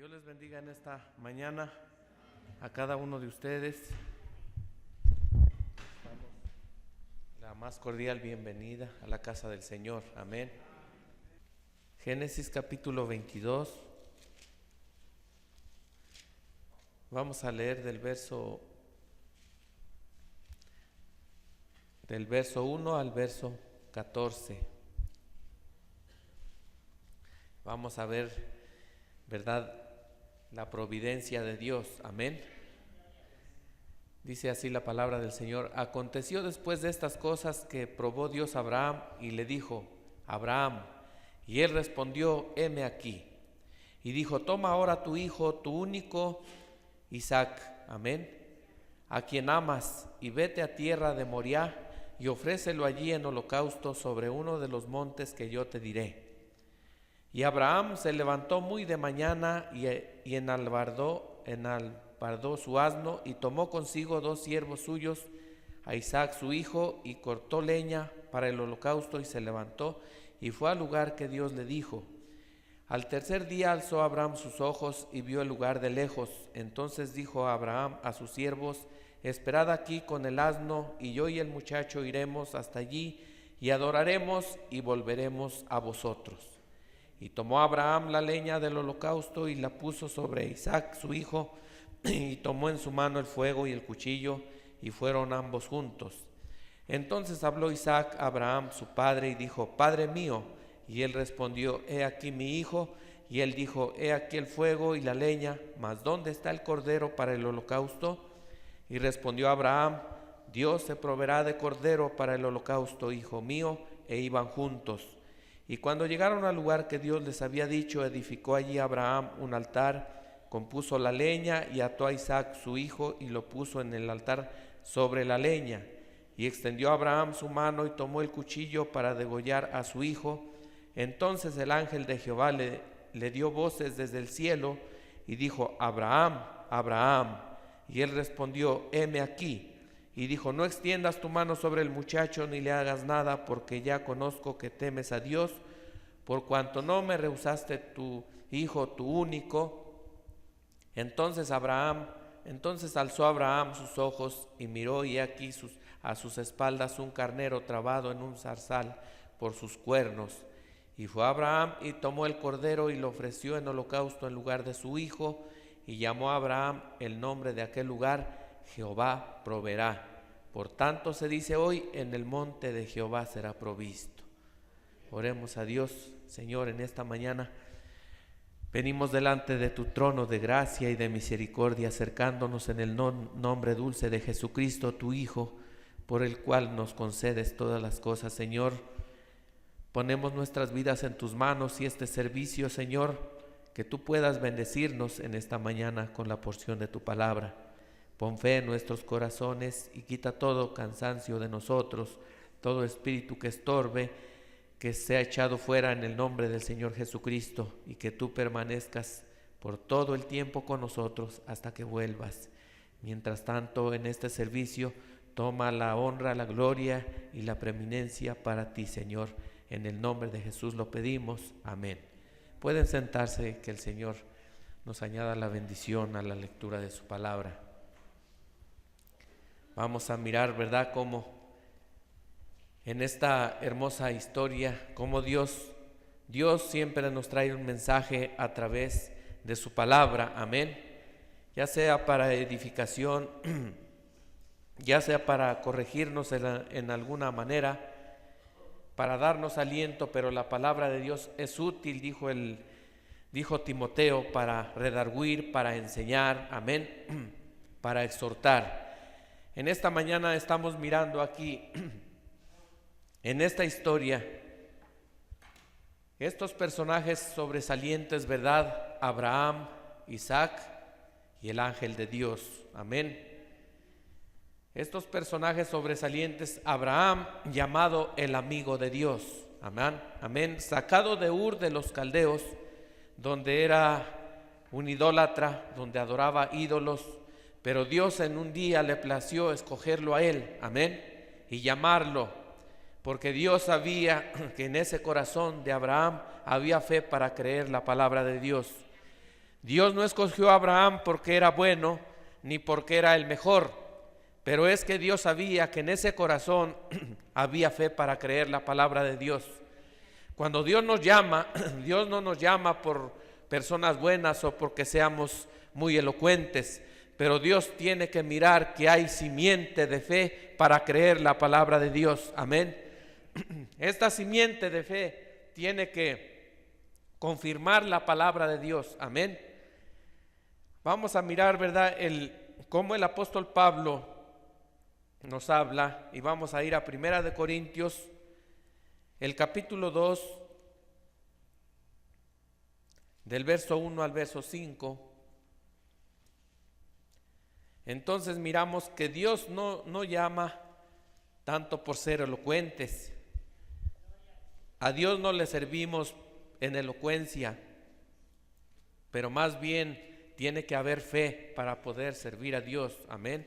Dios les bendiga en esta mañana a cada uno de ustedes. La más cordial bienvenida a la casa del Señor. Amén. Génesis capítulo 22. Vamos a leer del verso 1 al verso 14. Vamos a ver, ¿verdad?, la providencia de Dios. Amén. Dice así la palabra del Señor: Aconteció después de estas cosas que probó Dios a Abraham y le dijo: Abraham. Y él respondió: heme aquí. Y dijo: toma ahora tu hijo, tu único Isaac, amén, a quien amas, y vete a tierra de Moriah y ofrécelo allí en holocausto sobre uno de los montes que yo te diré. Y Abraham se levantó muy de mañana y enalbardó su asno, y tomó consigo 2 siervos suyos, a Isaac su hijo, y cortó leña para el holocausto, y se levantó y fue al lugar que Dios le dijo. Al tercer día alzó Abraham sus ojos y vio el lugar de lejos. Entonces dijo Abraham a sus siervos: esperad aquí con el asno, y yo y el muchacho iremos hasta allí y adoraremos y volveremos a vosotros. Y tomó Abraham la leña del holocausto y la puso sobre Isaac su hijo, y tomó en su mano el fuego y el cuchillo, y fueron ambos juntos. Entonces habló Isaac a Abraham su padre y dijo: Padre mío. Y él respondió: he aquí mi hijo. Y él dijo: he aquí el fuego y la leña, mas ¿dónde está el cordero para el holocausto? Y respondió Abraham: Dios se proveerá de cordero para el holocausto, hijo mío. E iban juntos. Y cuando llegaron al lugar que Dios les había dicho, edificó allí Abraham un altar, compuso la leña y ató a Isaac su hijo y lo puso en el altar sobre la leña. Y extendió Abraham su mano y tomó el cuchillo para degollar a su hijo. Entonces el ángel de Jehová le dio voces desde el cielo y dijo: Abraham, Abraham. Y él respondió: heme aquí. Y dijo: no extiendas tu mano sobre el muchacho ni le hagas nada, porque ya conozco que temes a Dios, por cuanto no me rehusaste tu hijo, tu único. Entonces alzó Abraham sus ojos y miró, y aquí a sus espaldas un carnero trabado en un zarzal por sus cuernos. Y fue Abraham y tomó el cordero y lo ofreció en holocausto en lugar de su hijo, y llamó a Abraham el nombre de aquel lugar: Jehová proveerá. Por tanto se dice hoy: en el monte de Jehová será provisto. Oremos a Dios. Señor, en esta mañana venimos delante de tu trono de gracia y de misericordia, acercándonos en el nombre dulce de Jesucristo, tu Hijo, por el cual nos concedes todas las cosas. Señor, ponemos nuestras vidas en tus manos y este servicio, Señor, que tú puedas bendecirnos en esta mañana con la porción de tu palabra. Pon fe en nuestros corazones y quita todo cansancio de nosotros, todo espíritu que estorbe, que sea echado fuera en el nombre del Señor Jesucristo, y que tú permanezcas por todo el tiempo con nosotros hasta que vuelvas. Mientras tanto, en este servicio, toma la honra, la gloria y la preeminencia para ti, Señor. En el nombre de Jesús lo pedimos. Amén. Pueden sentarse, que el Señor nos añada la bendición a la lectura de su palabra. Vamos a mirar, ¿verdad?, cómo en esta hermosa historia, cómo Dios siempre nos trae un mensaje a través de su palabra. Amén. Ya sea para edificación, ya sea para corregirnos en alguna manera, para darnos aliento, pero la palabra de Dios es útil, dijo Timoteo, para redarguir, para enseñar, amén, para exhortar. En esta mañana estamos mirando aquí, en esta historia, estos personajes sobresalientes, ¿verdad? Abraham, Isaac y el ángel de Dios, amén. Estos personajes sobresalientes: Abraham, llamado el amigo de Dios, amén, amén, sacado de Ur de los Caldeos, donde era un idólatra, donde adoraba ídolos, pero Dios en un día le plació escogerlo a él, amén, y llamarlo, porque Dios sabía que en ese corazón de Abraham había fe para creer la palabra de Dios. Dios no escogió a Abraham porque era bueno, ni porque era el mejor, pero es que Dios sabía que en ese corazón había fe para creer la palabra de Dios. Cuando Dios nos llama, Dios no nos llama por personas buenas o porque seamos muy elocuentes, pero Dios tiene que mirar que hay simiente de fe para creer la palabra de Dios. Amén. Esta simiente de fe tiene que confirmar la palabra de Dios. Amén. Vamos a mirar, ¿verdad?, cómo el apóstol Pablo nos habla, y vamos a ir a Primera de Corintios, el capítulo 2, del verso 1 al verso 5. Entonces miramos que Dios no llama tanto por ser elocuentes. A Dios no le servimos en elocuencia, pero más bien tiene que haber fe para poder servir a Dios. Amén.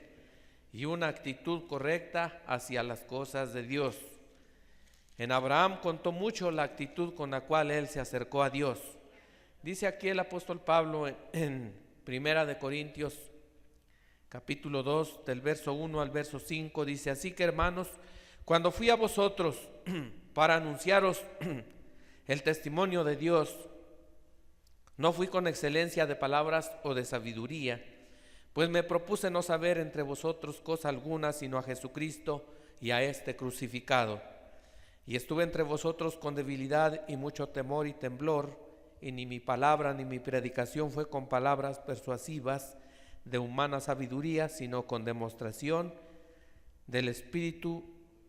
Y una actitud correcta hacia las cosas de Dios. En Abraham contó mucho la actitud con la cual él se acercó a Dios. Dice aquí el apóstol Pablo en Primera de Corintios, capítulo 2, del verso 1 al verso 5, dice: así que, hermanos, cuando fui a vosotros para anunciaros el testimonio de Dios, no fui con excelencia de palabras o de sabiduría, pues me propuse no saber entre vosotros cosa alguna, sino a Jesucristo y a este crucificado. Y estuve entre vosotros con debilidad y mucho temor y temblor, y ni mi palabra ni mi predicación fue con palabras persuasivas de humana sabiduría, sino con demostración del Espíritu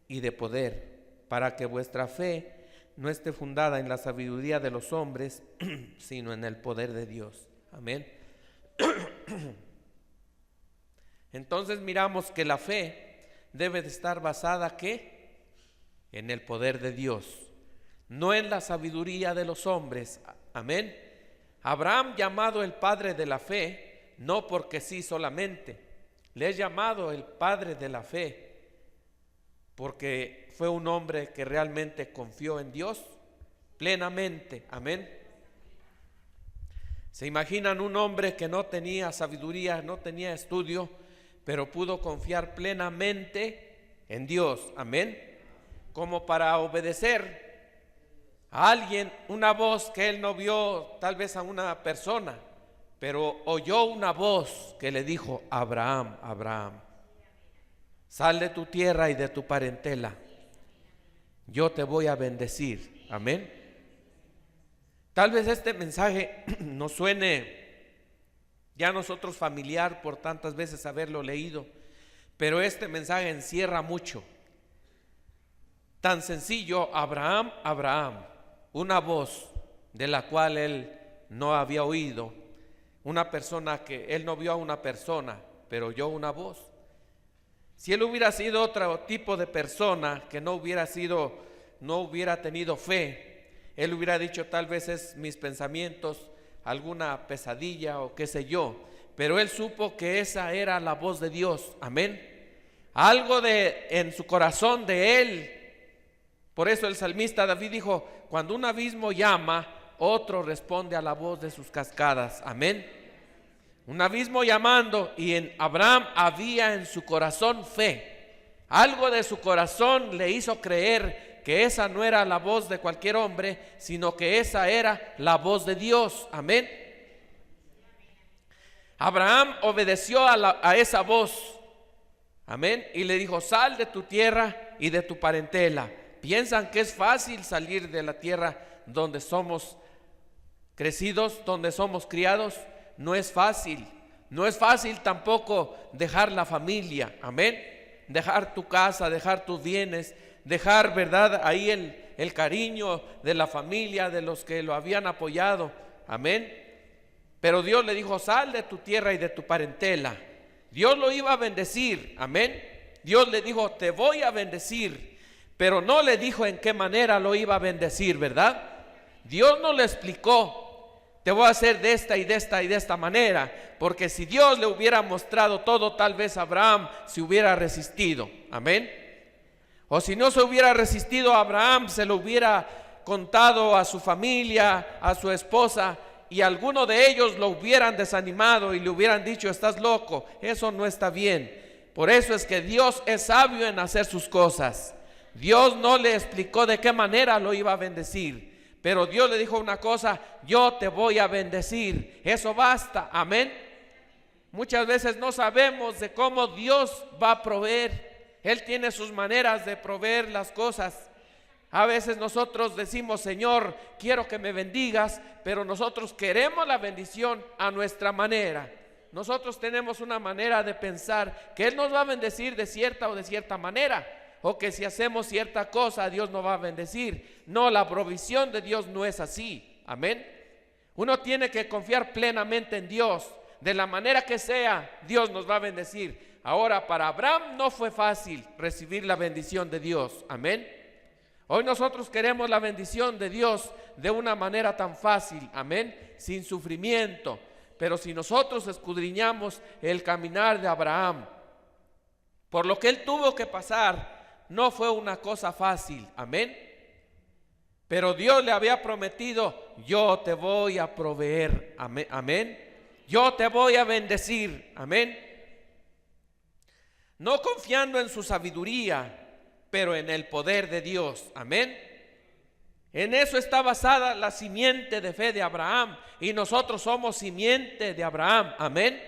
y de poder, para que vuestra fe no esté fundada en la sabiduría de los hombres, sino en el poder de Dios. Amén. Entonces miramos que la fe debe de estar basada ¿qué? En el poder de Dios, no en la sabiduría de los hombres. Amén. Abraham, llamado el padre de la fe, no porque sí solamente, le es llamado el padre de la fe porque fue un hombre que realmente confió en Dios plenamente. Amén. ¿Se imaginan un hombre que no tenía sabiduría, no tenía estudio, pero pudo confiar plenamente en Dios? Amén. Como para obedecer a alguien, una voz que él no vio, tal vez a una persona, pero oyó una voz que le dijo: Abraham, Abraham, sal de tu tierra y de tu parentela, yo te voy a bendecir. Amén. Tal vez este mensaje nos suene ya a nosotros familiar por tantas veces haberlo leído, pero este mensaje encierra mucho. Tan sencillo: Abraham, Abraham, una voz de la cual él no había oído, una persona que él no vio a una persona, pero oyó una voz. Si él hubiera sido otro tipo de persona que no hubiera tenido fe, él hubiera dicho: tal vez es mis pensamientos, alguna pesadilla o qué sé yo, pero él supo que esa era la voz de Dios. Amén. Algo en su corazón de él. Por eso el salmista David dijo: cuando un abismo llama, otro responde a la voz de sus cascadas. Amén. Un abismo llamando, y en Abraham había en su corazón fe. Algo de su corazón le hizo creer que esa no era la voz de cualquier hombre, sino que esa era la voz de Dios. Amén. Abraham obedeció a esa voz. Amén. Y le dijo: sal de tu tierra y de tu parentela. ¿Piensan que es fácil salir de la tierra donde somos crecidos, donde somos criados? No es fácil. No es fácil tampoco dejar la familia. Amén. Dejar tu casa, dejar tus bienes, dejar, ¿verdad?, ahí el cariño de la familia, de los que lo habían apoyado. Amén. Pero Dios le dijo: sal de tu tierra y de tu parentela. Dios lo iba a bendecir. Amén. Dios le dijo: te voy a bendecir. Pero no le dijo en qué manera lo iba a bendecir, ¿verdad? Dios no le explicó: te voy a hacer de esta y de esta y de esta manera, porque si Dios le hubiera mostrado todo, tal vez Abraham se hubiera resistido. Amén. O si no se hubiera resistido, Abraham se lo hubiera contado a su familia, a su esposa, y alguno de ellos lo hubieran desanimado y le hubieran dicho: estás loco, eso no está bien. Por eso es que Dios es sabio en hacer sus cosas. Dios no le explicó de qué manera lo iba a bendecir, pero Dios le dijo una cosa: yo te voy a bendecir. Eso basta, amén. Muchas veces no sabemos de cómo Dios va a proveer. Él tiene sus maneras de proveer las cosas. A veces nosotros decimos: Señor, quiero que me bendigas, pero nosotros queremos la bendición a nuestra manera. Nosotros tenemos una manera de pensar que Él nos va a bendecir de cierta o de cierta manera, o que si hacemos cierta cosa Dios nos va a bendecir. No, la provisión de Dios no es así, amén. Uno tiene que confiar plenamente en Dios. De la manera que sea, Dios nos va a bendecir. Ahora, para Abraham no fue fácil recibir la bendición de Dios, amén. Hoy nosotros queremos la bendición de Dios de una manera tan fácil, amén, sin sufrimiento. Pero si nosotros escudriñamos el caminar de Abraham, por lo que él tuvo que pasar, no fue una cosa fácil, amén. Pero Dios le había prometido: yo te voy a proveer, amén, amén. Yo te voy a bendecir, amén. No confiando en su sabiduría, pero en el poder de Dios, amén. En eso está basada la simiente de fe de Abraham, y nosotros somos simiente de Abraham, amén.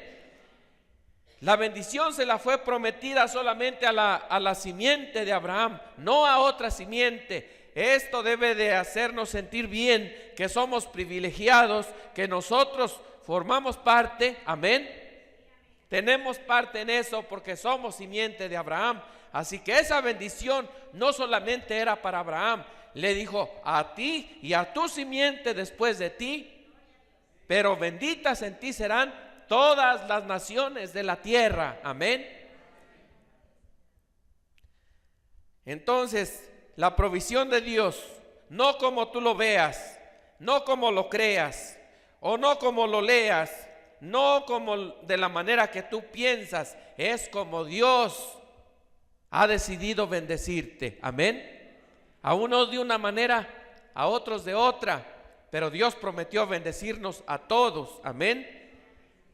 La bendición se la fue prometida solamente a la simiente de Abraham, no a otra simiente. Esto debe de hacernos sentir bien, que somos privilegiados, que nosotros formamos parte, amén. Tenemos parte en eso porque somos simiente de Abraham. Así que esa bendición no solamente era para Abraham. Le dijo: a ti y a tu simiente después de ti, pero benditas en ti serán todas las naciones de la tierra, amén. Entonces, la provisión de Dios, no como tú lo veas, no como lo creas, o no como lo leas, no como de la manera que tú piensas, es como Dios ha decidido bendecirte, amén. A unos de una manera, a otros de otra, pero Dios prometió bendecirnos a todos, amén.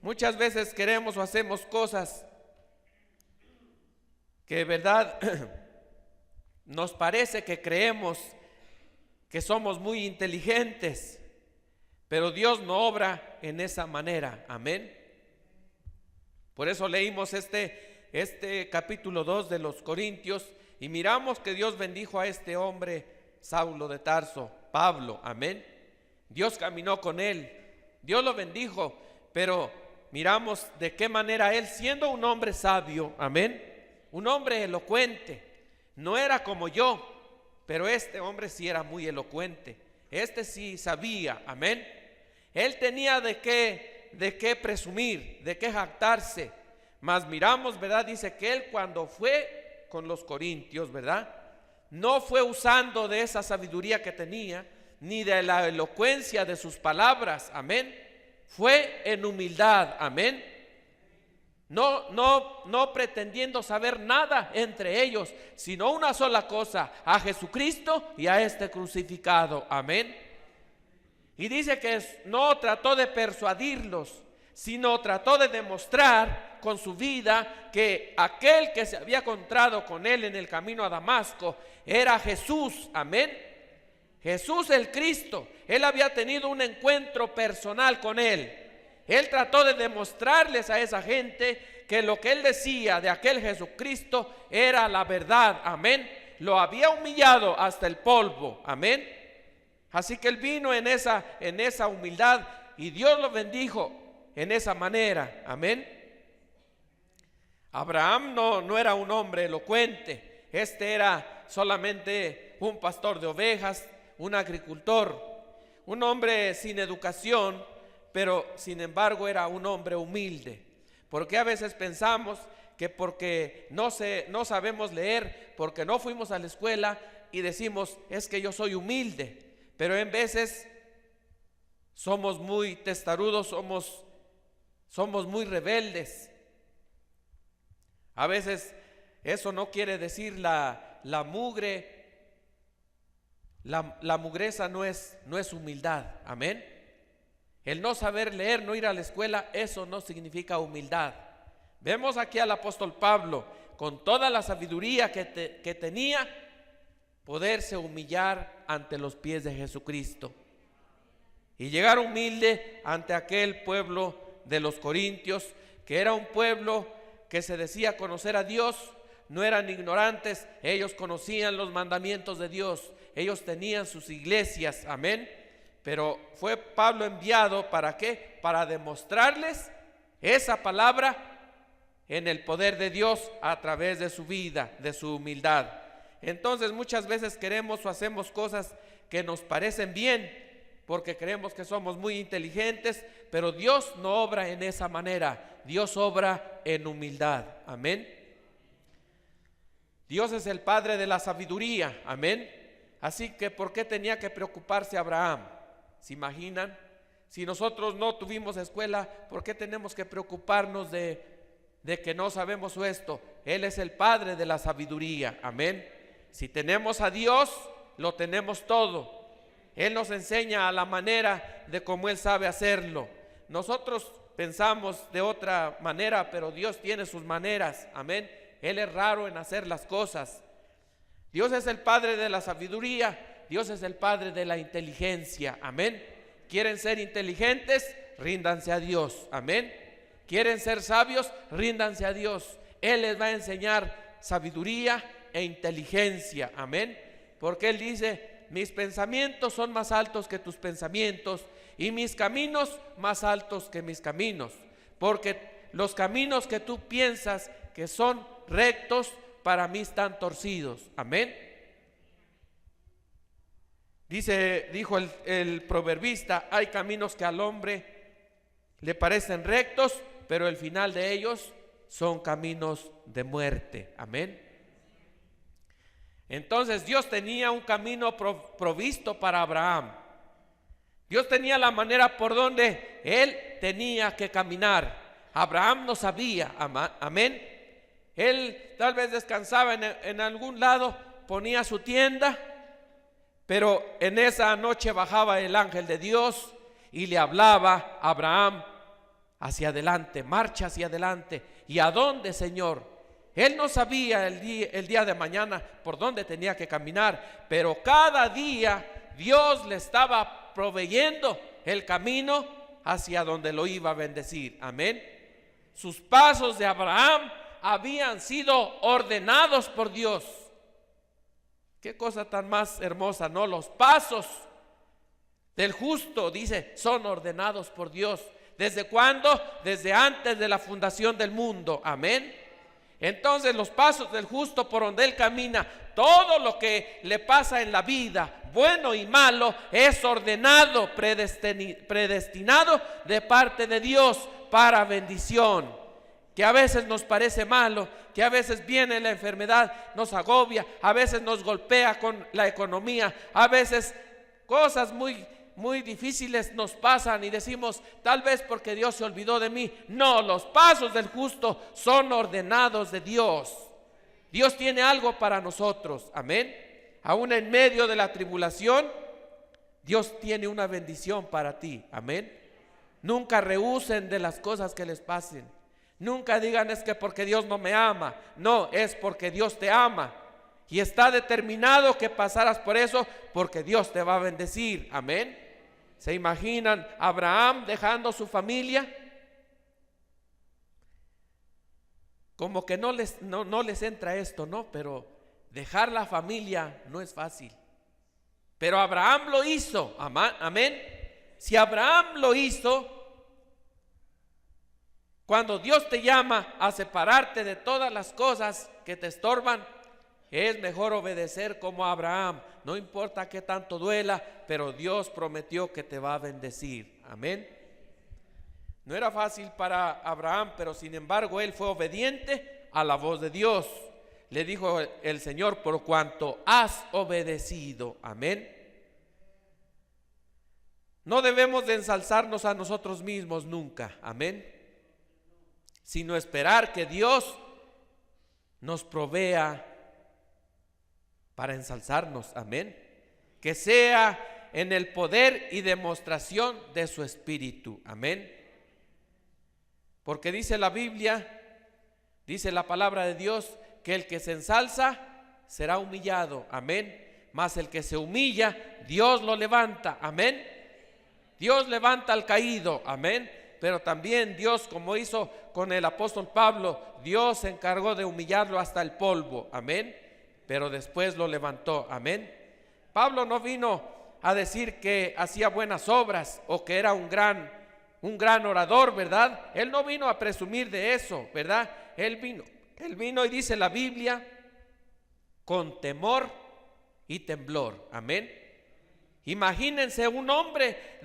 Muchas veces queremos o hacemos cosas que, verdad, nos parece que creemos que somos muy inteligentes, pero Dios no obra en esa manera, amén. Por eso leímos este capítulo 2 de los Corintios y miramos que Dios bendijo a este hombre Saulo de Tarso, Pablo, amén. Dios caminó con él, Dios lo bendijo, pero miramos de qué manera él, siendo un hombre sabio, amén, un hombre elocuente, no era como yo, pero este hombre sí era muy elocuente, este sí sabía, amén. Él tenía de qué presumir, de qué jactarse. Mas miramos, ¿verdad? Dice que él, cuando fue con los corintios, ¿verdad?, no fue usando de esa sabiduría que tenía, ni de la elocuencia de sus palabras, amén. Fue en humildad, amén. No pretendiendo saber nada entre ellos, sino una sola cosa: a Jesucristo y a este crucificado, amén. Y dice que no trató de persuadirlos, sino trató de demostrar con su vida que aquel que se había encontrado con él en el camino a Damasco era Jesús, amén. Jesús el Cristo. Él había tenido un encuentro personal con él. Él trató de demostrarles a esa gente que lo que él decía de aquel Jesucristo era la verdad, amén. Lo había humillado hasta el polvo, amén. Así que él vino en esa humildad y Dios lo bendijo en esa manera, amén. Abraham no era un hombre elocuente, este era solamente un pastor de ovejas, un agricultor, un hombre sin educación, pero sin embargo era un hombre humilde. Porque a veces pensamos que porque no sabemos leer, porque no fuimos a la escuela, y decimos: es que yo soy humilde. Pero en veces somos muy testarudos, somos muy rebeldes. A veces eso no quiere decir la mugre. La mugreza no es humildad, amén. El no saber leer, no ir a la escuela, eso no significa humildad. Vemos aquí al apóstol Pablo, con toda la sabiduría que tenía, poderse humillar ante los pies de Jesucristo y llegar humilde ante aquel pueblo de los corintios, que era un pueblo que se decía conocer a Dios. No eran ignorantes, ellos conocían los mandamientos de Dios, ellos tenían sus iglesias, amén. Pero fue Pablo enviado, ¿para qué? Para demostrarles esa palabra en el poder de Dios a través de su vida, de su humildad. Entonces muchas veces queremos o hacemos cosas que nos parecen bien porque creemos que somos muy inteligentes, pero Dios no obra en esa manera. Dios obra en humildad, amén. Dios es el Padre de la sabiduría, amén. Así que ¿por qué tenía que preocuparse Abraham? ¿Se imaginan? Si nosotros no tuvimos escuela, ¿por qué tenemos que preocuparnos de que no sabemos esto? Él es el Padre de la sabiduría, amén. Si tenemos a Dios, lo tenemos todo. Él nos enseña a la manera de cómo Él sabe hacerlo. Nosotros pensamos de otra manera, pero Dios tiene sus maneras, amén. Él es raro en hacer las cosas. Dios es el Padre de la sabiduría. Dios es el Padre de la inteligencia, amén. ¿Quieren ser inteligentes? Ríndanse a Dios, amén. ¿Quieren ser sabios? Ríndanse a Dios. Él les va a enseñar sabiduría e inteligencia, amén. Porque Él dice, mis pensamientos son más altos que tus pensamientos y mis caminos más altos que mis caminos. Porque los caminos que tú piensas que son rectos, para mí están torcidos, amén. Dijo el proverbista, hay caminos que al hombre le parecen rectos, pero el final de ellos son caminos de muerte, amén. Entonces Dios tenía un camino provisto para Abraham. Dios tenía la manera por donde él tenía que caminar. Abraham no sabía, amén. Él tal vez descansaba en algún lado, ponía su tienda, pero en esa noche bajaba el ángel de Dios y le hablaba a Abraham: hacia adelante, marcha hacia adelante. ¿Y a dónde, Señor? Él no sabía el día de mañana por dónde tenía que caminar, pero cada día Dios le estaba proveyendo el camino hacia donde lo iba a bendecir, amén. Sus pasos de Abraham habían sido ordenados por Dios. Qué cosa tan más hermosa, ¿no? Los pasos del justo, dice, son ordenados por Dios. ¿Desde cuándo? Desde antes de la fundación del mundo, amén. Entonces los pasos del justo por donde él camina, todo lo que le pasa en la vida, bueno y malo, es ordenado, predestinado de parte de Dios para bendición. Que a veces nos parece malo, que a veces viene la enfermedad, nos agobia, a veces nos golpea con la economía, a veces cosas muy difíciles nos pasan y decimos, tal vez porque Dios se olvidó de mí. No, los pasos del justo son ordenados de Dios. Dios tiene algo para nosotros, amén. Aún en medio de la tribulación, Dios tiene una bendición para ti, amén. Nunca rehúsen de las cosas que les pasen. Nunca digan es que porque Dios no me ama. No, es porque Dios te ama y está determinado que pasarás por eso, porque Dios te va a bendecir, amén. ¿Se imaginan Abraham dejando su familia? Como que no les entra esto, ¿no? Pero dejar la familia no es fácil. Pero Abraham lo hizo, amén. Si Abraham lo hizo, cuando Dios te llama a separarte de todas las cosas que te estorban, es mejor obedecer como Abraham. No importa qué tanto duela, pero Dios prometió que te va a bendecir, amén. No era fácil para Abraham, pero sin embargo él fue obediente a la voz de Dios. Le dijo el Señor: por cuanto has obedecido, amén. No debemos de ensalzarnos a nosotros mismos nunca, amén, sino esperar que Dios nos provea para ensalzarnos, amén. Que sea en el poder y demostración de su Espíritu. Amén. Porque dice la Biblia, dice la palabra de Dios, que el que se ensalza será humillado. Amén. Mas el que se humilla, Dios lo levanta. Amén. Dios levanta al caído. Amén. Pero también Dios, como hizo con el apóstol Pablo, Dios se encargó de humillarlo hasta el polvo. Amén. Pero después lo levantó. Amén. Pablo no vino a decir que hacía buenas obras o que era un gran orador, ¿verdad? Él no vino a presumir de eso, ¿verdad? Él vino y dice la Biblia, con temor y temblor. Amén. Imagínense un hombre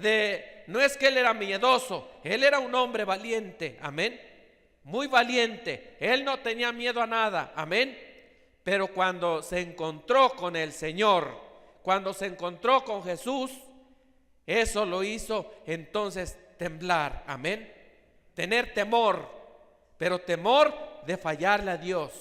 no es que él era miedoso, él era un hombre valiente. Amén. Muy valiente. Él no tenía miedo a nada. Amén. Pero cuando se encontró con el Señor, cuando se encontró con Jesús, eso lo hizo entonces temblar. Amén. Tener temor, pero temor de fallarle a Dios,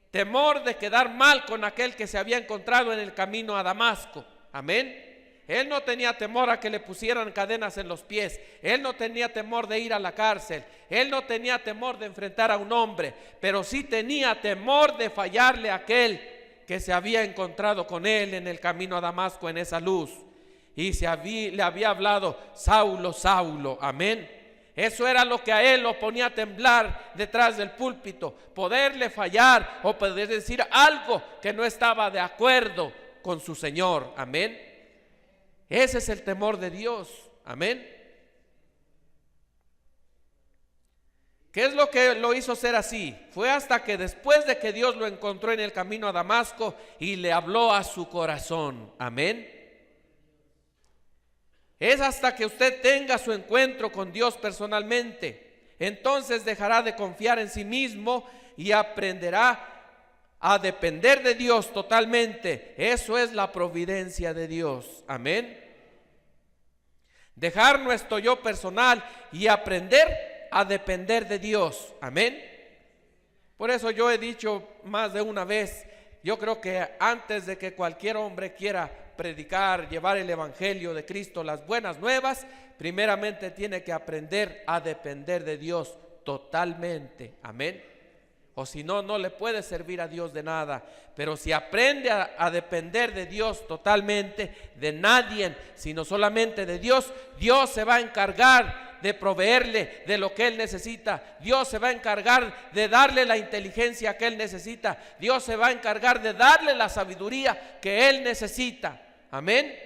temor de quedar mal con aquel que se había encontrado en el camino a Damasco. Amén. Él no tenía temor a que le pusieran cadenas en los pies. Él no tenía temor de ir a la cárcel. Él no tenía temor de enfrentar a un hombre, pero sí tenía temor de fallarle a aquel que se había encontrado con él en el camino a Damasco, en esa luz. Y le había hablado, Saulo, Saulo. Amén. Eso era lo que a él lo ponía a temblar detrás del púlpito, poderle fallar o poder decir algo que no estaba de acuerdo con su Señor. Amén. Ese es el temor de Dios. Amén. ¿Qué es lo que lo hizo ser así? Fue hasta que después de que Dios lo encontró en el camino a Damasco y le habló a su corazón. Amén. Es hasta que usted tenga su encuentro con Dios personalmente. Entonces dejará de confiar en sí mismo y aprenderá a depender de Dios totalmente. Eso es la providencia de Dios. Amén. Dejar nuestro yo personal y aprender a depender de Dios. Amén. Por eso yo he dicho más de una vez, yo creo que antes de que cualquier hombre quiera predicar, llevar el evangelio de Cristo, las buenas nuevas, primeramente tiene que aprender a depender de Dios totalmente. Amén. O si no, no le puede servir a Dios de nada. Pero si aprende a depender de Dios totalmente, de nadie, sino solamente de Dios, Dios se va a encargar de proveerle de lo que él necesita. Dios se va a encargar de darle la inteligencia que él necesita. Dios se va a encargar de darle la sabiduría que él necesita. Amén.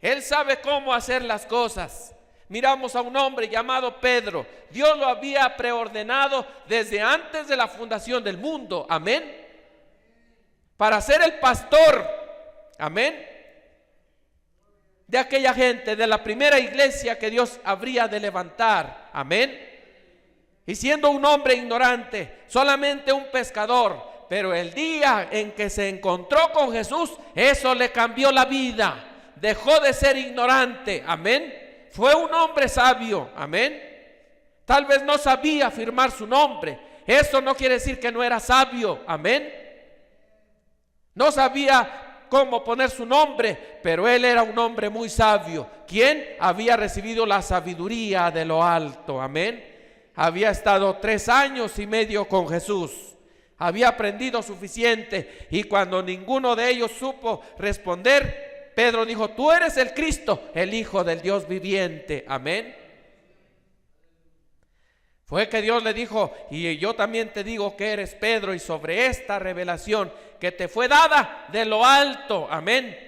Él sabe cómo hacer las cosas. Miramos a un hombre llamado Pedro. Dios lo había preordenado desde antes de la fundación del mundo. Amén. Para ser el pastor. Amén. De aquella gente, de la primera iglesia que Dios habría de levantar. Amén. Y siendo un hombre ignorante, solamente un pescador, pero el día en que se encontró con Jesús, eso le cambió la vida. Dejó de ser ignorante. Amén. Fue un hombre sabio. Amén. Tal vez no sabía firmar su nombre. Eso no quiere decir que no era sabio. Amén. No sabía cómo poner su nombre, pero él era un hombre muy sabio, quien había recibido la sabiduría de lo alto. Amén. Había estado 3 años y medio con Jesús. Había aprendido suficiente, y cuando ninguno de ellos supo responder, Pedro dijo: tú eres el Cristo, el Hijo del Dios viviente. Amén. Fue que Dios le dijo: y yo también te digo que eres Pedro, y sobre esta revelación que te fue dada de lo alto. Amén.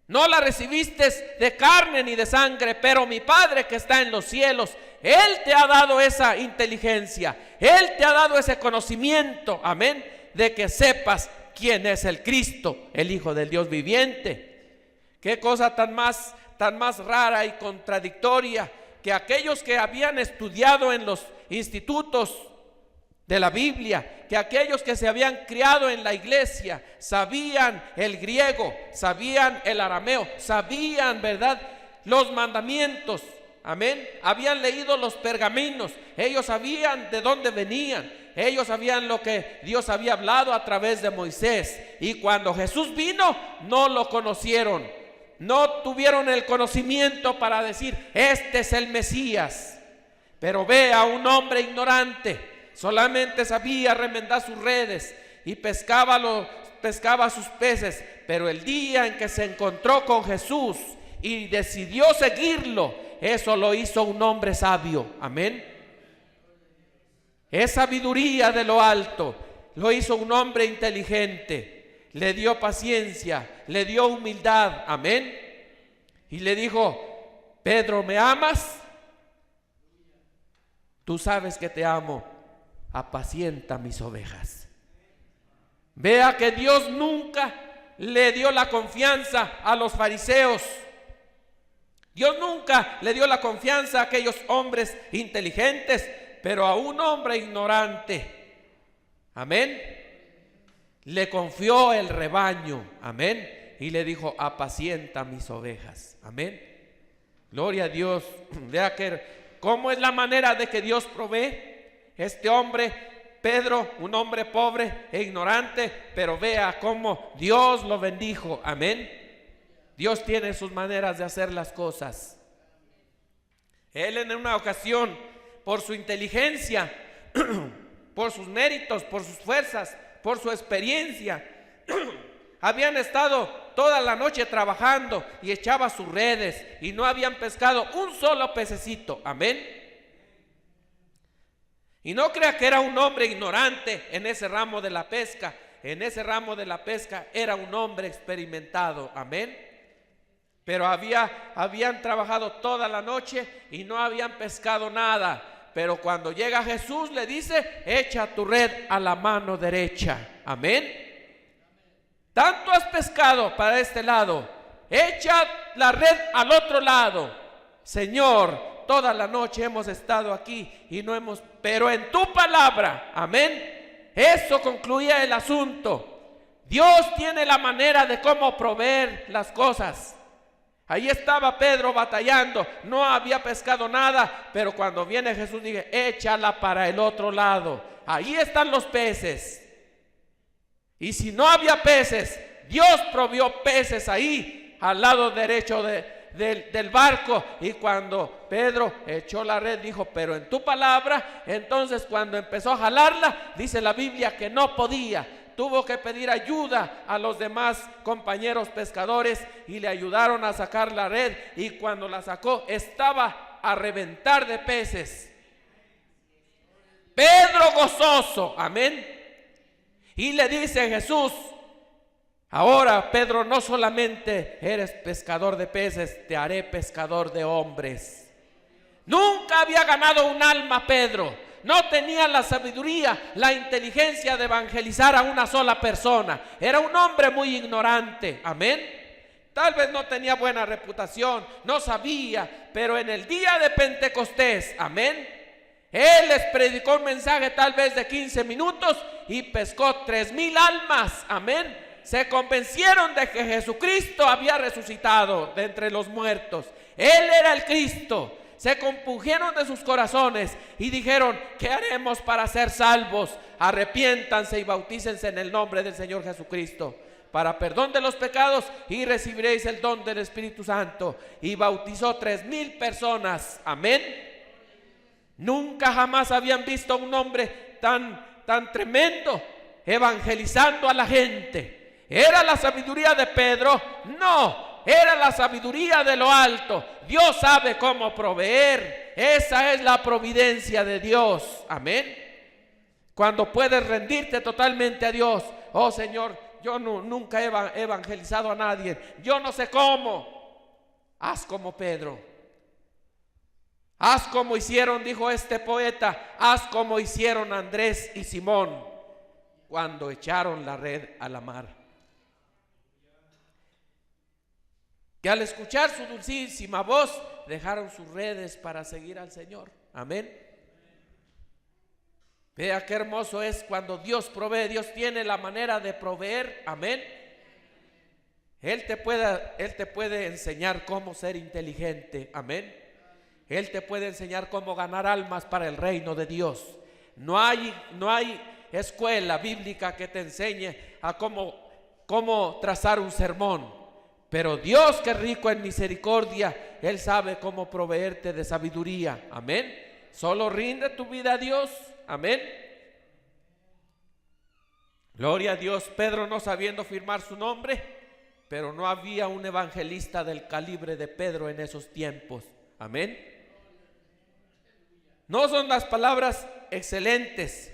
No la recibiste de carne ni de sangre, pero mi Padre que está en los cielos, Él te ha dado esa inteligencia, Él te ha dado ese conocimiento. Amén. De que sepas quién es el Cristo, el Hijo del Dios viviente. Qué cosa tan más rara y contradictoria, que aquellos que habían estudiado en los institutos de la Biblia, que aquellos que se habían criado en la iglesia, sabían el griego, sabían el arameo, sabían, ¿verdad?, los mandamientos. Amén. Habían leído los pergaminos, ellos sabían de dónde venían, ellos sabían lo que Dios había hablado a través de Moisés. Y cuando Jesús vino, no lo conocieron. no tuvieron el conocimiento para decir, este es el Mesías. Pero ve a un hombre ignorante, solamente sabía remendar sus redes y pescaba sus peces. Pero el día en que se encontró con Jesús y decidió seguirlo, eso lo hizo un hombre sabio. Amén. Es sabiduría de lo alto. Lo hizo un hombre inteligente. Le dio paciencia, le dio humildad. Amén. Y le dijo, Pedro, ¿me amas? Tú sabes que te amo. Apacienta mis ovejas. Vea que Dios nunca le dio la confianza a los fariseos. Dios nunca le dio la confianza a aquellos hombres inteligentes, pero a un hombre ignorante, amén, le confió el rebaño, amén, y le dijo, apacienta mis ovejas, amén. Gloria a Dios. Vea que cómo es la manera de que Dios provee. Este hombre, Pedro, un hombre pobre e ignorante, pero vea cómo Dios lo bendijo, amén. Dios tiene sus maneras de hacer las cosas. Él en una ocasión, por su inteligencia, por sus méritos, por sus fuerzas, por su experiencia, habían estado toda la noche trabajando y echaba sus redes y no habían pescado un solo pececito, amén. Y no crea que era un hombre ignorante en ese ramo de la pesca. En ese ramo de la pesca era un hombre experimentado, amén. Pero habían trabajado toda la noche y no habían pescado nada. Pero cuando llega Jesús le dice, echa tu red a la mano derecha, amén. Tanto has pescado para este lado, echa la red al otro lado. Señor, toda la noche hemos estado aquí y no hemos, pero en tu palabra, amén. Eso concluía el asunto. Dios tiene la manera de cómo proveer las cosas. Ahí estaba Pedro batallando, no había pescado nada, pero cuando viene Jesús dice, échala para el otro lado. Ahí están los peces. Y si no había peces, Dios provió peces ahí, al lado derecho del barco. Y cuando Pedro echó la red, dijo, pero en tu palabra. Entonces cuando empezó a jalarla, dice la Biblia que no podía. Tuvo que pedir ayuda a los demás compañeros pescadores y le ayudaron a sacar la red. Y cuando la sacó, estaba a reventar de peces. Pedro gozoso, amén. Y le dice Jesús, ahora Pedro, no solamente eres pescador de peces, te haré pescador de hombres. Nunca había ganado un alma Pedro. No tenía la sabiduría, la inteligencia de evangelizar a una sola persona. Era un hombre muy ignorante, amén. Tal vez no tenía buena reputación, no sabía, pero en el día de Pentecostés, amén, él les predicó un mensaje tal vez de 15 minutos y pescó 3,000 almas, amén. Se convencieron de que Jesucristo había resucitado de entre los muertos. Él era el Cristo. Se compungieron de sus corazones y dijeron, ¿qué haremos para ser salvos? Arrepiéntanse y bautícense en el nombre del Señor Jesucristo para perdón de los pecados y recibiréis el don del Espíritu Santo. Y bautizó 3,000 personas, amén. Nunca jamás habían visto a un hombre tan tremendo evangelizando a la gente. ¿Era la sabiduría de Pedro? No. Era la sabiduría de lo alto. Dios sabe cómo proveer. Esa es la providencia de Dios. Amén. Cuando puedes rendirte totalmente a Dios. Oh Señor, yo nunca he evangelizado a nadie. Yo no sé cómo. Haz como Pedro. Haz como hicieron, dijo este poeta. Haz como hicieron Andrés y Simón cuando echaron la red a la mar. Que al escuchar su dulcísima voz dejaron sus redes para seguir al Señor, amén. Vea qué hermoso es cuando Dios provee. Dios tiene la manera de proveer, amén. Él te puede enseñar cómo ser inteligente, amén. Él te puede enseñar cómo ganar almas para el reino de Dios. No hay escuela bíblica que te enseñe a cómo trazar un sermón. Pero Dios, que es rico en misericordia, Él sabe cómo proveerte de sabiduría. Amén. Solo rinde tu vida a Dios. Amén. Gloria a Dios. Pedro, no sabiendo firmar su nombre, pero no había un evangelista del calibre de Pedro en esos tiempos. Amén. No son las palabras excelentes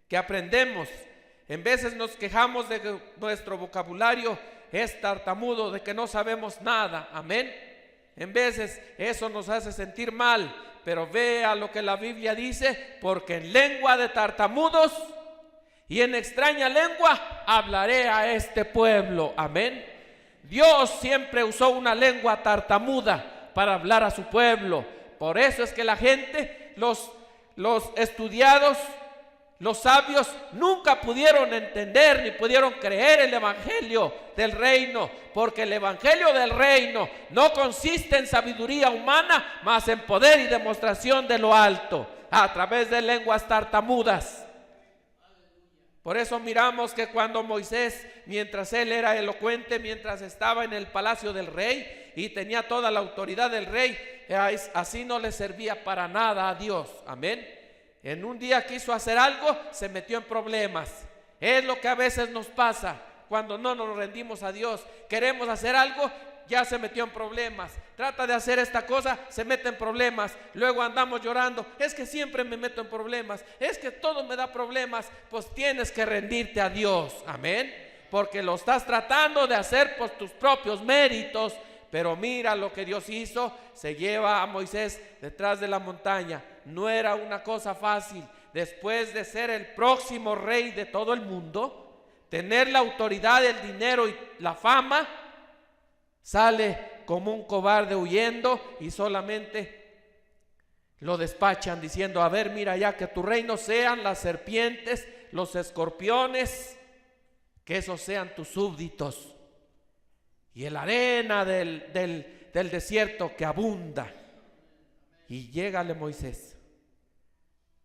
que aprendemos. En veces nos quejamos de que nuestro vocabulario es tartamudo, de que no sabemos nada. Amén. En veces eso nos hace sentir mal, pero vea lo que la Biblia dice: porque en lengua de tartamudos y en extraña lengua hablaré a este pueblo. Amén. Dios siempre usó una lengua tartamuda para hablar a su pueblo. Por eso es que la gente, los estudiados, los sabios, nunca pudieron entender ni pudieron creer el evangelio del reino, porque el evangelio del reino no consiste en sabiduría humana, mas en poder y demostración de lo alto, a través de lenguas tartamudas. Por eso miramos que cuando Moisés, mientras él era elocuente, mientras estaba en el palacio del rey y tenía toda la autoridad del rey, así no le servía para nada a Dios. Amén. En un día quiso hacer algo, se metió en problemas. Es lo que a veces nos pasa cuando no nos rendimos a Dios. Queremos hacer algo, ya se metió en problemas. Trata de hacer esta cosa, se mete en problemas. Luego andamos llorando: es que siempre me meto en problemas, es que todo me da problemas. Pues tienes que rendirte a Dios. Amén. Porque lo estás tratando de hacer por tus propios méritos. Pero mira lo que Dios hizo: se lleva a Moisés detrás de la montaña. No era una cosa fácil. Después de ser el próximo rey de todo el mundo, tener la autoridad, el dinero y la fama, sale como un cobarde huyendo y solamente lo despachan diciendo: a ver, mira, ya que tu reino sean las serpientes, los escorpiones, que esos sean tus súbditos, y la arena del desierto que abunda. Y llégale Moisés,